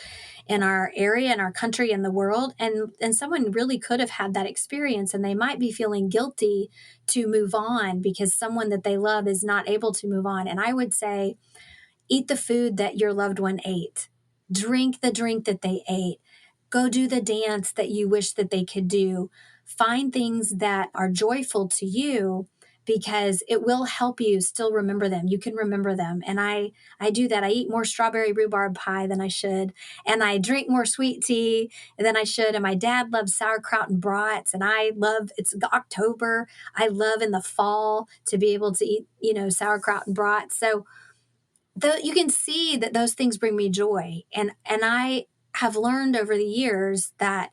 area, in our country, in the world. And someone really could have had that experience, and they might be feeling guilty to move on because someone that they love is not able to move on. And I would say, eat the food that your loved one ate, drink the drink that they ate, go do the dance that you wish that they could do. Find things that are joyful to you, because it will help you still remember them. You can remember them. And I do that. I eat more strawberry rhubarb pie than I should, and I drink more sweet tea than I should. And my dad loves sauerkraut and brats, and I love, it's October. I love in the fall to be able to eat, sauerkraut and brats. So you can see that those things bring me joy, and I have learned over the years that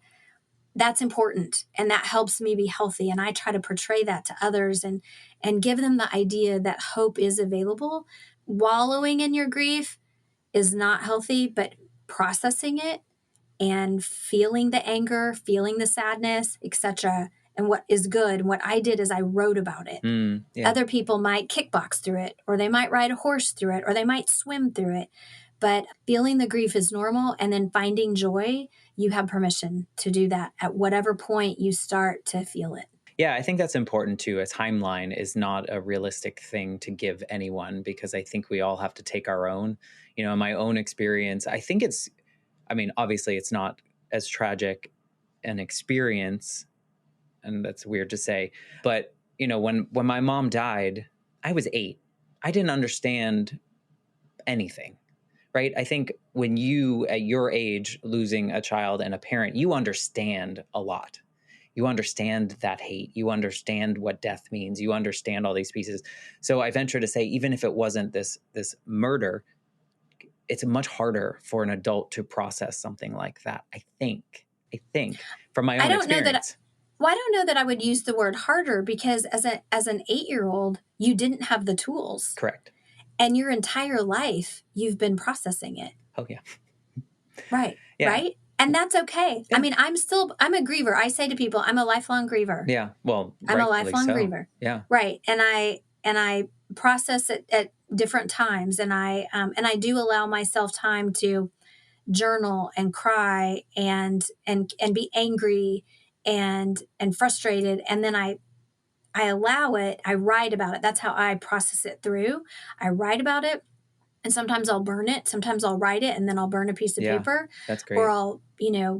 that's important, and that helps me be healthy, and I try to portray that to others, and give them the idea that hope is available. Wallowing in your grief is not healthy, but processing it and feeling the anger, feeling the sadness, etc., and what is good. And what I did is I wrote about it. Yeah. Other people might kickbox through it, or they might ride a horse through it, or they might swim through it. But feeling the grief is normal, and then finding joy, you have permission to do that at whatever point you start to feel it. Yeah, I think that's important too. A timeline is not a realistic thing to give anyone because I think we all have to take our own. In my own experience, I think obviously it's not as tragic an experience, and that's weird to say, but when my mom died, I was 8. I didn't understand anything, right? I think when you, at your age, losing a child and a parent, you understand a lot. You understand that hate. You understand what death means. You understand all these pieces. So I venture to say, even if it wasn't this murder, it's much harder for an adult to process something like that. I think from my I own don't know that. experience. Well, I don't know that I would use the word harder, because as an 8-year-old, you didn't have the tools, Correct. and your entire life you've been processing it. Oh yeah. Right. Yeah. Right. And that's okay. Yeah. I mean, I'm a griever. I say to people, I'm a lifelong griever. Yeah. Well, I'm a rightfully lifelong so. griever. Yeah. Right. And I process it at different times. And I do allow myself time to journal and cry and be angry and frustrated. And then I allow it. I write about it. That's how I process it through. I write about it. And sometimes I'll burn it. Sometimes I'll write it and then I'll burn a piece of Yeah. paper, That's or great. I'll,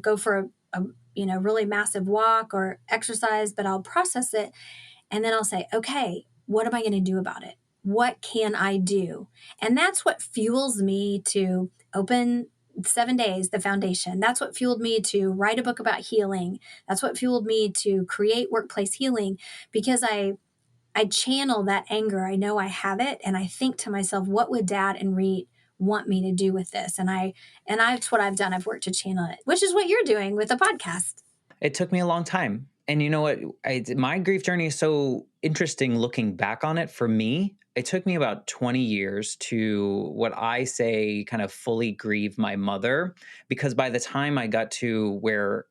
go for a really massive walk or exercise, but I'll process it. And then I'll say, okay, what am I going to do about it? What can I do? And that's what fuels me to open 7 Days, the foundation. That's what fueled me to write a book about healing. That's what fueled me to create Workplace Healing, because I channel that anger. I know I have it. And I think to myself, what would Dad and Reet want me to do with this? And that's what I've done. I've worked to channel it, which is what you're doing with the podcast. It took me a long time. And you know what? My grief journey is so interesting looking back on it. For me, it took me about 20 years to, what I say, kind of fully grieve my mother, because by the time I got to where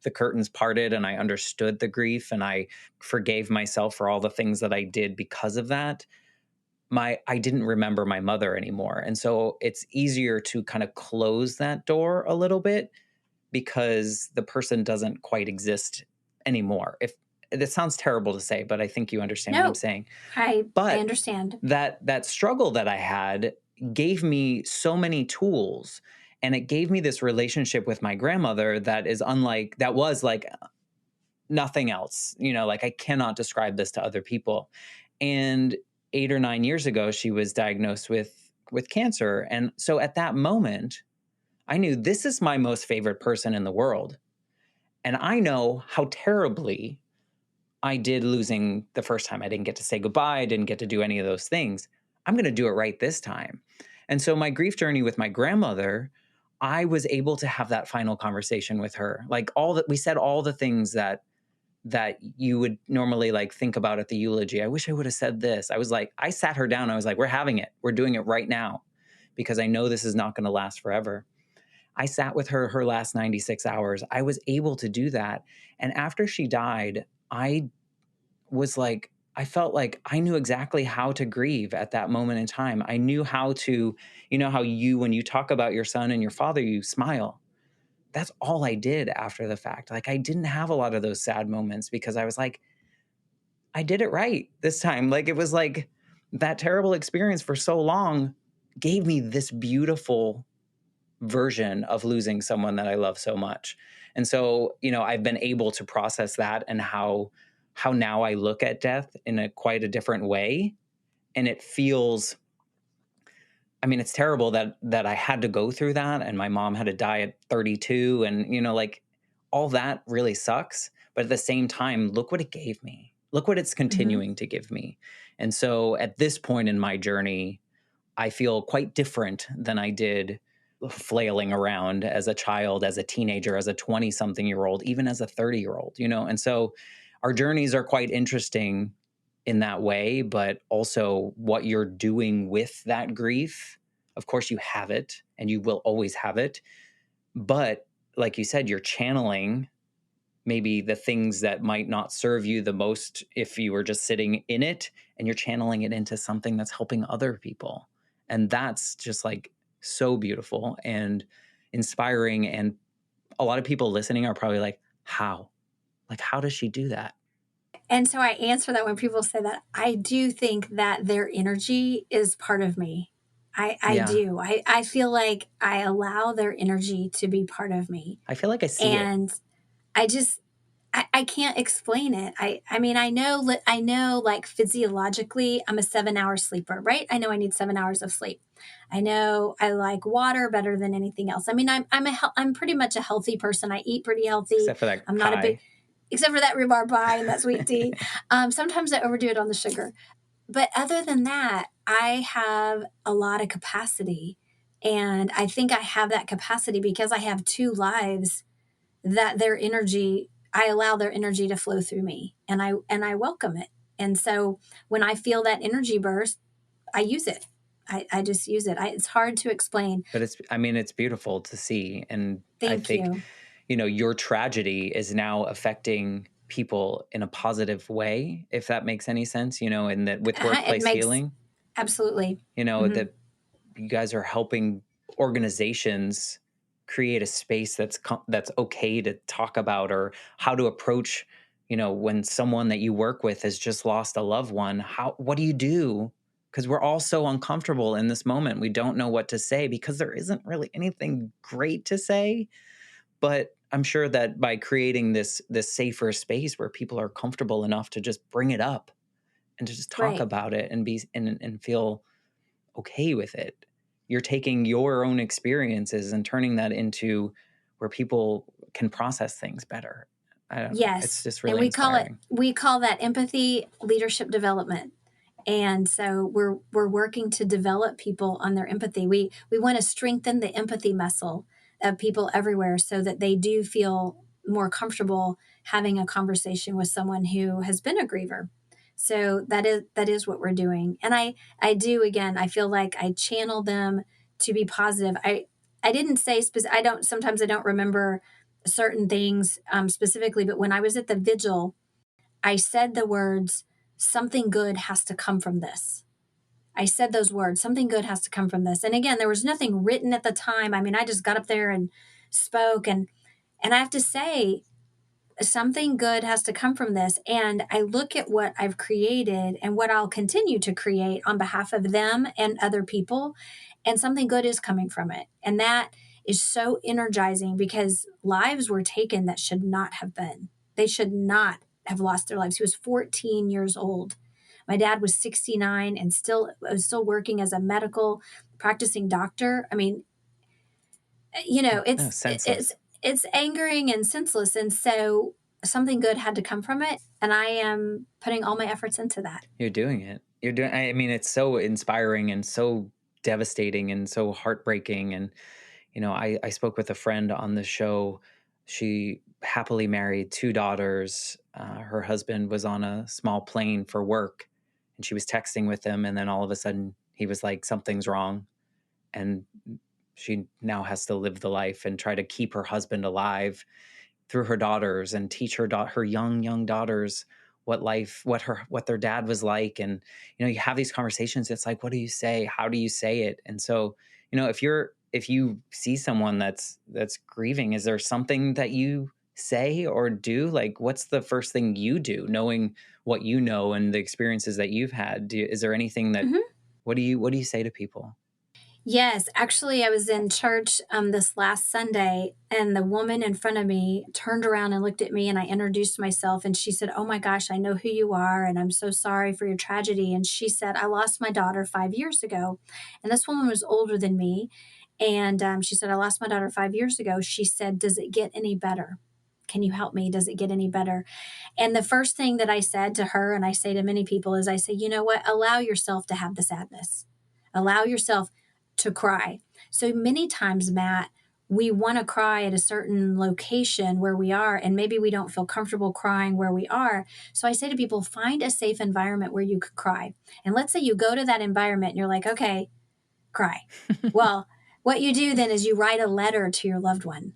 the curtains parted and I understood the grief and I forgave myself for all the things that I did because of that, I didn't remember my mother anymore. And so it's easier to kind of close that door a little bit because the person doesn't quite exist anymore. If that sounds terrible to say, but I think you understand what I'm No, saying. I But understand. that struggle that I had gave me so many tools, and it gave me this relationship with my grandmother that was like nothing else. Like I cannot describe this to other people. And 8 or 9 years ago, she was diagnosed with cancer. And so at that moment, I knew this is my most favorite person in the world. And I know how terribly I did losing the first time. I didn't get to say goodbye. I didn't get to do any of those things. I'm going to do it right this time. And so my grief journey with my grandmother, I was able to have that final conversation with her. Like we said all the things that you would normally like think about at the eulogy. I wish I would have said this. I sat her down. I was like, we're having it. We're doing it right now because I know this is not going to last forever. I sat with her last 96 hours. I was able to do that. And after she died, I felt like I knew exactly how to grieve at that moment in time. I knew how to, how when you talk about your son and your father, you smile. That's all I did after the fact. Like I didn't have a lot of those sad moments because I was like, I did it right this time. Like it was like that terrible experience for so long gave me this beautiful version of losing someone that I love so much. And so, I've been able to process that and how now I look at death in quite a different way. And it feels, it's terrible that I had to go through that and my mom had to die at 32 and, like all that really sucks. But at the same time, look what it gave me. Look what it's continuing to give me. And so at this point in my journey, I feel quite different than I did flailing around as a child, as a teenager, as a 20-something-year-old, even as a 30-year-old, And so our journeys are quite interesting in that way, but also what you're doing with that grief. Of course, you have it and you will always have it. But like you said, you're channeling maybe the things that might not serve you the most if you were just sitting in it, and you're channeling it into something that's helping other people. And that's just like so beautiful and inspiring. And a lot of people listening are probably like, how? Like, how does she do that? And so I answer that when people say that. I do think that their energy is part of me. I Yeah. do. I feel like I allow their energy to be part of me. I feel like I see it. And I just I can't explain it. I mean I know like physiologically I'm a 7 hour sleeper, right? I know I need 7 hours of sleep. I know I like water better than anything else. I mean I'm pretty much a healthy person. I eat pretty healthy. Except for that I'm not a big pie. except for that rhubarb pie and that sweet tea. Sometimes I overdo it on the sugar. But other than that, I have a lot of capacity. And I think I have that capacity because I have two lives that their energy, I allow their energy to flow through me and I welcome it. And so when I feel that energy burst, I use it. I just use it. It's hard to explain. But it's, I mean, it's beautiful to see. And I Thank think, you. your tragedy is now affecting people in a positive way, if that makes any sense, and that with It workplace makes healing, absolutely. Hmm. that you guys are helping organizations create a space that's okay to talk about, or how to approach, when someone that you work with has just lost a loved one. What do you do? Because we're all so uncomfortable in this moment. We don't know what to say because there isn't really anything great to say. But I'm sure that by creating this safer space where people are comfortable enough to just bring it up and to just talk Right. about it and be and feel okay with it. You're taking your own experiences and turning that into where people can process things better. I don't know. It's Yes. just And really inspiring. we call that empathy leadership development. And so we're working to develop people on their empathy. We want to strengthen the empathy muscle of people everywhere so that they do feel more comfortable having a conversation with someone who has been a griever. So that is what we're doing. And I do, again, I feel like I channel them to be positive. I didn't say I don't, sometimes I don't remember certain things specifically, but when I was at the vigil, I said the words, something good has to come from this. I said those words, something good has to come from this. And again, there was nothing written at the time. I mean, I just got up there and spoke, and I have to say, something good has to come from this. And I look at what I've created and what I'll continue to create on behalf of them and other people, and something good is coming from it. And that is so energizing because lives were taken that should not have been. They should not have lost their lives. He was 14 years old. My dad was 69 and still was still working as a medical practicing doctor. I mean, No, senseless. it's angering and senseless, and so something good had to come from it, and I am putting all my efforts into that. You're doing it. You're doing, I mean, it's so inspiring and so devastating and so heartbreaking. And, I spoke with a friend on the show. She happily married two daughters. Her husband was on a small plane for work, and she was texting with him. And then all of a sudden, he was like, something's wrong. And she now has to live the life and try to keep her husband alive through her daughters, and teach her young daughters what their dad was like. And you have these conversations. It's like, what do you say? How do you say it? And so, if you see someone that's grieving, is there something that you say or do? Like, what's the first thing you do, knowing what you know and the experiences that you've had? Is there anything that Mhm. what do you say to people? Yes, actually, I was in church this last Sunday, and the woman in front of me turned around and looked at me, and I introduced myself, and she said, "Oh my gosh, I know who you are, and I'm so sorry for your tragedy." And she said, "I lost my daughter 5 years ago," and this woman was older than me, and she said, "I lost my daughter 5 years ago." She said, "Does it get any better? Can you help me? Does it get any better?" And the first thing that I said to her, and I say to many people, is I say, "You know what? Allow yourself to have the sadness. Allow yourself to cry." So many times, Matt, we want to cry at a certain location where we are, and maybe we don't feel comfortable crying where we are. So I say to people, find a safe environment where you could cry. And let's say you go to that environment and you're like, okay, cry. Well, what you do then is you write a letter to your loved one,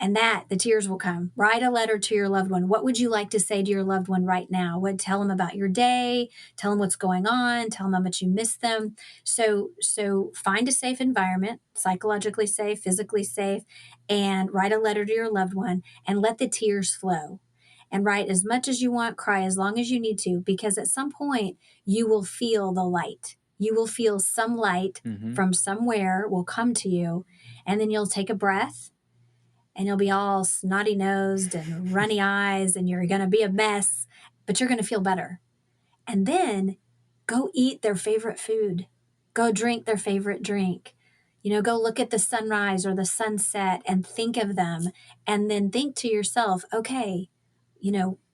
And that the tears will come. Write a letter to your loved one. What would you like to say to your loved one right now? Would tell them about your day, tell them what's going on, tell them how much you miss them. So find a safe environment, psychologically safe, physically safe, and write a letter to your loved one and let the tears flow. And write as much as you want, cry as long as you need to, because at some point you will feel the light. You will feel some light Hmm. from somewhere will come to you, and then you'll take a breath and you'll be all snotty nosed and runny eyes, and you're going to be a mess, but you're going to feel better. And then go eat their favorite food, go drink their favorite drink. Go look at the sunrise or the sunset and think of them. And then think to yourself, okay,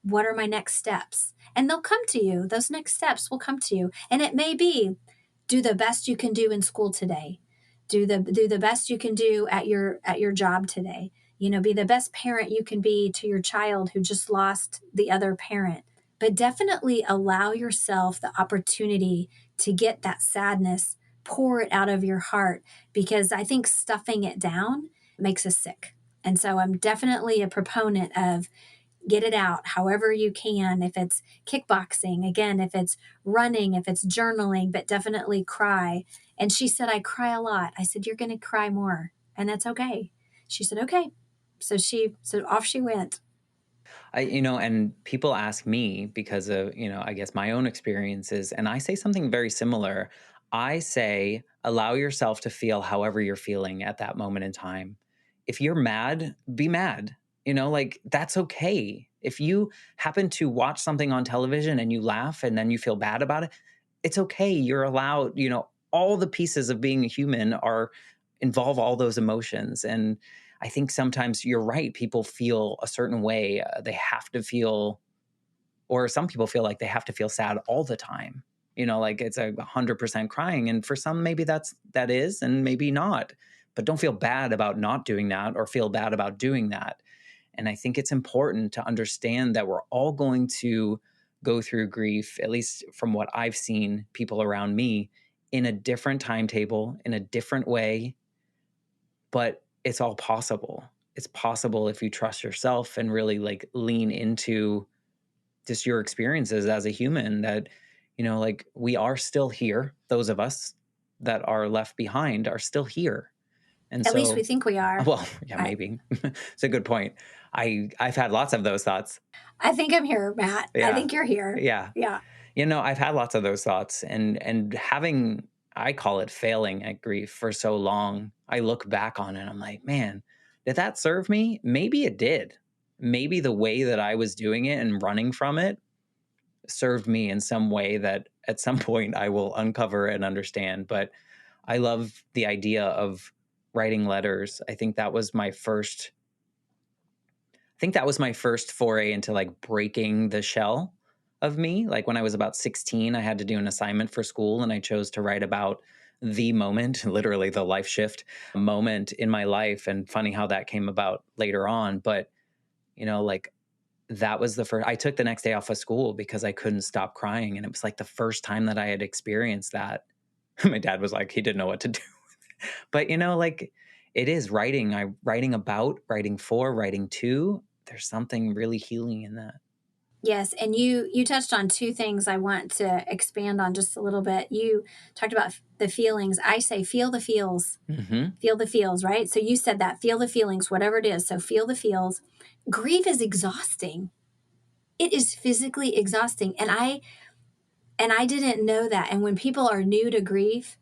what are my next steps? And they'll come to you. Those next steps will come to you. And it may be do the best you can do in school today. Do the best you can do at your job today. Be the best parent you can be to your child who just lost the other parent. But definitely allow yourself the opportunity to get that sadness, pour it out of your heart, because I think stuffing it down makes us sick. And so I'm definitely a proponent of get it out however you can. If it's kickboxing, again, if it's running, if it's journaling, but definitely cry. And she said, I cry a lot. I said, you're going to cry more, and that's okay. She said, okay. So off she went. And people ask me because of, I guess my own experiences, and I say something very similar. I say, allow yourself to feel however you're feeling at that moment in time. If you're mad, be mad. Like that's okay. If you happen to watch something on television and you laugh and then you feel bad about it, it's okay. You're allowed, all the pieces of being a human are involve all those emotions. And I think sometimes you're right. People feel a certain way. They have to feel, or some people feel like they have to feel sad all the time. Like it's 100% crying. And for some, maybe that is, and maybe not. But don't feel bad about not doing that or feel bad about doing that. And I think it's important to understand that we're all going to go through grief, at least from what I've seen people around me, in a different timetable, in a different way, but it's all possible. It's possible if you trust yourself and really like lean into just your experiences as a human that, like we are still here. Those of us that are left behind are still here. And At least we so, think we are. well, yeah, I, maybe it's a good point. I've had lots of those thoughts. I think I'm here, Matt. I Yeah. think you're here. Yeah. Yeah. I've had lots of those thoughts and having I call it failing at grief for so long. I look back on it, I'm like, man, did that serve me? Maybe it did. Maybe the way that I was doing it and running from it served me in some way that at some point I will uncover and understand. But I love the idea of writing letters. I think that was my first foray into like breaking the shell of me. Like when I was about 16, I had to do an assignment for school and I chose to write about the moment, literally the life shift moment in my life. And funny how that came about later on. But, like that was the first, I took the next day off of school because I couldn't stop crying. And it was like the first time that I had experienced that. My dad was like, he didn't know what to do. But, like it is writing. Writing about, writing for, writing to. There's something really healing in that. Yes, and you touched on two things I want to expand on just a little bit. You talked about the feelings. I say feel the feels. Hmm. Feel the feels, right? So you said that feel the feelings, whatever it is. So feel the feels. Grief is exhausting. It is physically exhausting. And I didn't know that. And when people are new to grief,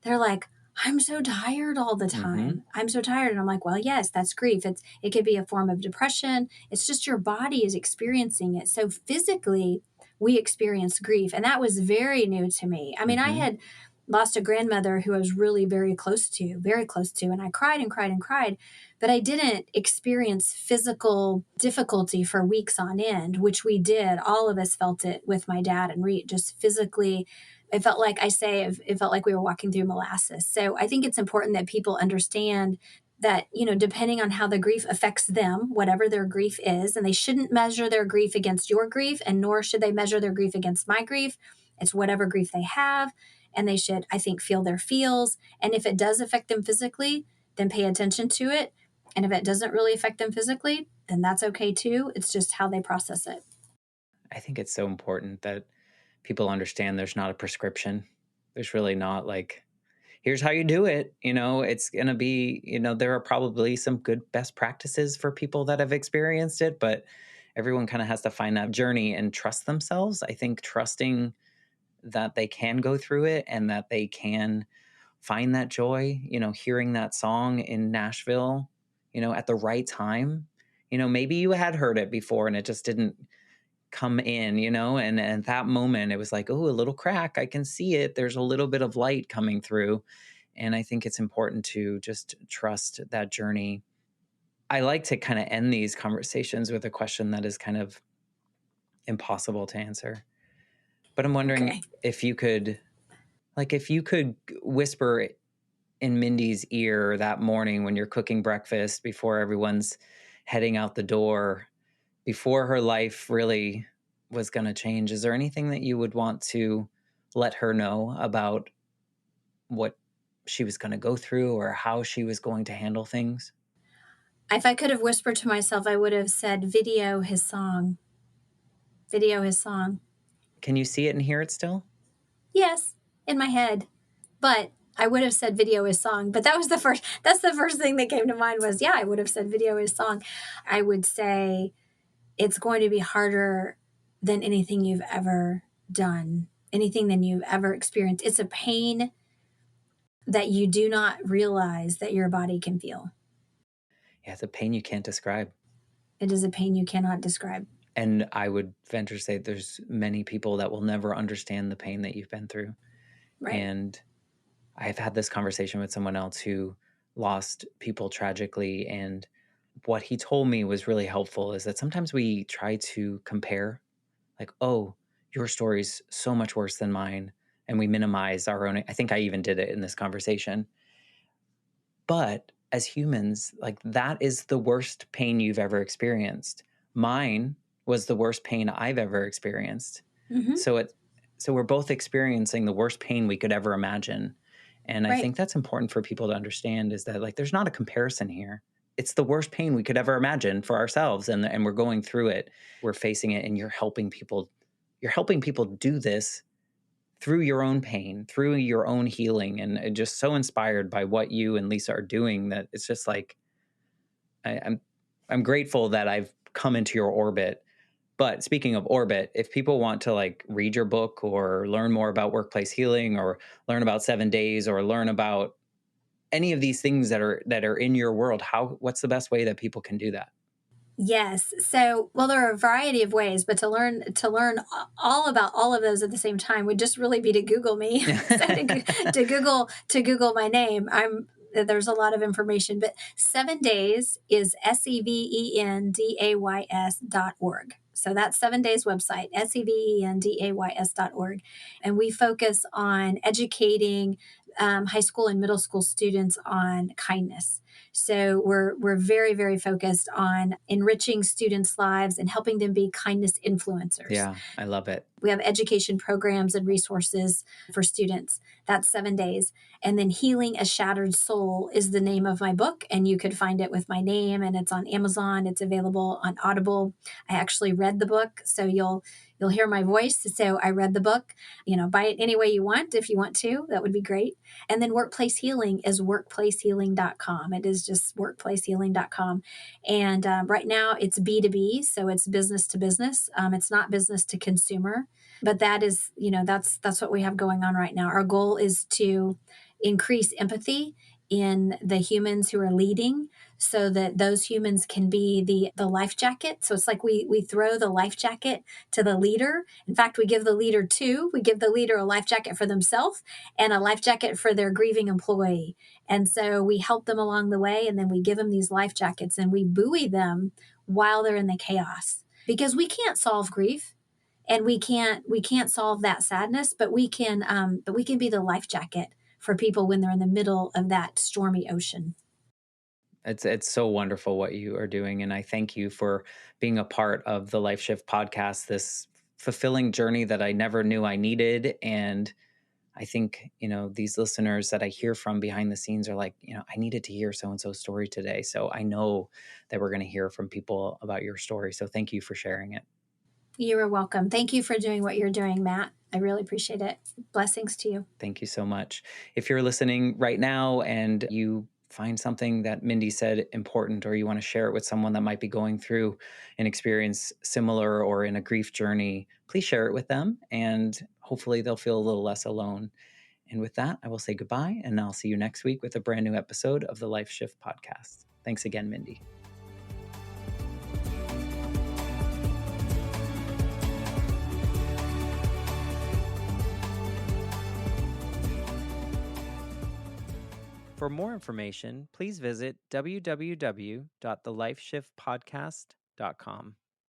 they're like, I'm so tired all the Hmm. time. I'm so tired. And I'm like, well, yes, that's grief. It could be a form of depression. It's just your body is experiencing it. So physically, we experience grief. And that was very new to me. I mean, I Hmm. had lost a grandmother who I was really very close to, and I cried and cried and cried, but I didn't experience physical difficulty for weeks on end, which we did. All of us felt it with my dad and Reed, just physically it felt like it felt like we were walking through molasses. So I think it's important that people understand that, depending on how the grief affects them, whatever their grief is, and they shouldn't measure their grief against your grief, and nor should they measure their grief against my grief. It's whatever grief they have. And they should, I think, feel their feels. And if it does affect them physically, then pay attention to it. And if it doesn't really affect them physically, then that's okay too. It's just how they process it. I think it's so important that people understand there's not a prescription. There's really not like, here's how you do it. It's going to be, there are probably some good best practices for people that have experienced it, but everyone kind of has to find that journey and trust themselves. I think trusting that they can go through it and that they can find that joy, hearing that song in Nashville, at the right time. Maybe you had heard it before and it just didn't come in, and at that moment it was like, oh, a little crack. I can see it. There's a little bit of light coming through. And I think it's important to just trust that journey. I like to kind of end these conversations with a question that is kind of impossible to answer. But I'm wondering Okay. if you could whisper in Mindy's ear that morning when you're cooking breakfast before everyone's heading out the door, before her life really was going to change, is there anything that you would want to let her know about what she was going to go through or how she was going to handle things? If I could have whispered to myself, I would have said, video his song, video his song. Can you see it and hear it still? Yes, in my head. But I would have said video his song. But that's the first thing that came to mind was, yeah, I would have said video his song. I would say it's going to be harder than anything you've ever done, anything than you've ever experienced. It's a pain that you do not realize that your body can feel. Yeah, it's a pain you can't describe. It is a pain you cannot describe. And I would venture to say there's many people that will never understand the pain that you've been through. Right. And I've had this conversation with someone else who lost people tragically. And what he told me was really helpful is that sometimes we try to compare, like, oh, your story's so much worse than mine. And we minimize our own. I think I even did it in this conversation. But as humans, like that is the worst pain you've ever experienced. Mine was the worst pain I've ever experienced. Mm-hmm. So it so we're both experiencing the worst pain we could ever imagine. And I Right. think that's important for people to understand is that like there's not a comparison here. It's the worst pain we could ever imagine for ourselves and we're going through it. We're facing it and you're helping people do this through your own pain, through your own healing, and just so inspired by what you and Lisa are doing that it's just like I'm grateful that I've come into your orbit. But speaking of orbit, if people want to like read your book or learn more about workplace healing or learn about 7 days or learn about any of these things that are in your world, what's the best way that people can do that? Yes. So, well, there are a variety of ways, but to learn all about all of those at the same time would just really be to Google me. So to Google my name. There's a lot of information, but 7days is sevendays.org. So that's 7days website, sevendays.org. And we focus on educating high school and middle school students on kindness. So we're very, very focused on enriching students' lives and helping them be kindness influencers. Yeah, I love it. We have education programs and resources for students. That's 7days. And then Healing a Shattered Soul is the name of my book. And you could find it with my name and it's on Amazon. It's available on Audible. I actually read the book. So you'll hear my voice. So I read the book. Buy it any way you want if you want to. That would be great. And then Workplace Healing is workplacehealing.com. It is just workplacehealing.com. And right now it's B2B. So it's business to business. It's not business to consumer. But that is, that's what we have going on right now. Our goal is to increase empathy in the humans who are leading so that those humans can be the life jacket. So it's like we throw the life jacket to the leader. In fact, we give the leader two. We give the leader a life jacket for themselves and a life jacket for their grieving employee. And so we help them along the way and then we give them these life jackets and we buoy them while they're in the chaos. Because we can't solve grief and we can't solve that sadness, but we can be the life jacket for people when they're in the middle of that stormy ocean. It's so wonderful what you are doing, and I thank you for being a part of the Life Shift podcast. This fulfilling journey that I never knew I needed, and I think, these listeners that I hear from behind the scenes are like, I needed to hear so and so's story today. So I know that we're going to hear from people about your story. So thank you for sharing it. You are welcome. Thank you for doing what you're doing, Matt. I really appreciate it. Blessings to you. Thank you so much. If you're listening right now and you find something that Mindy said important, or you want to share it with someone that might be going through an experience similar or in a grief journey, please share it with them, and hopefully they'll feel a little less alone. And with that, I will say goodbye, and I'll see you next week with a brand new episode of the Life Shift podcast. Thanks again, Mindy. For more information, please visit www.thelifeshiftpodcast.com.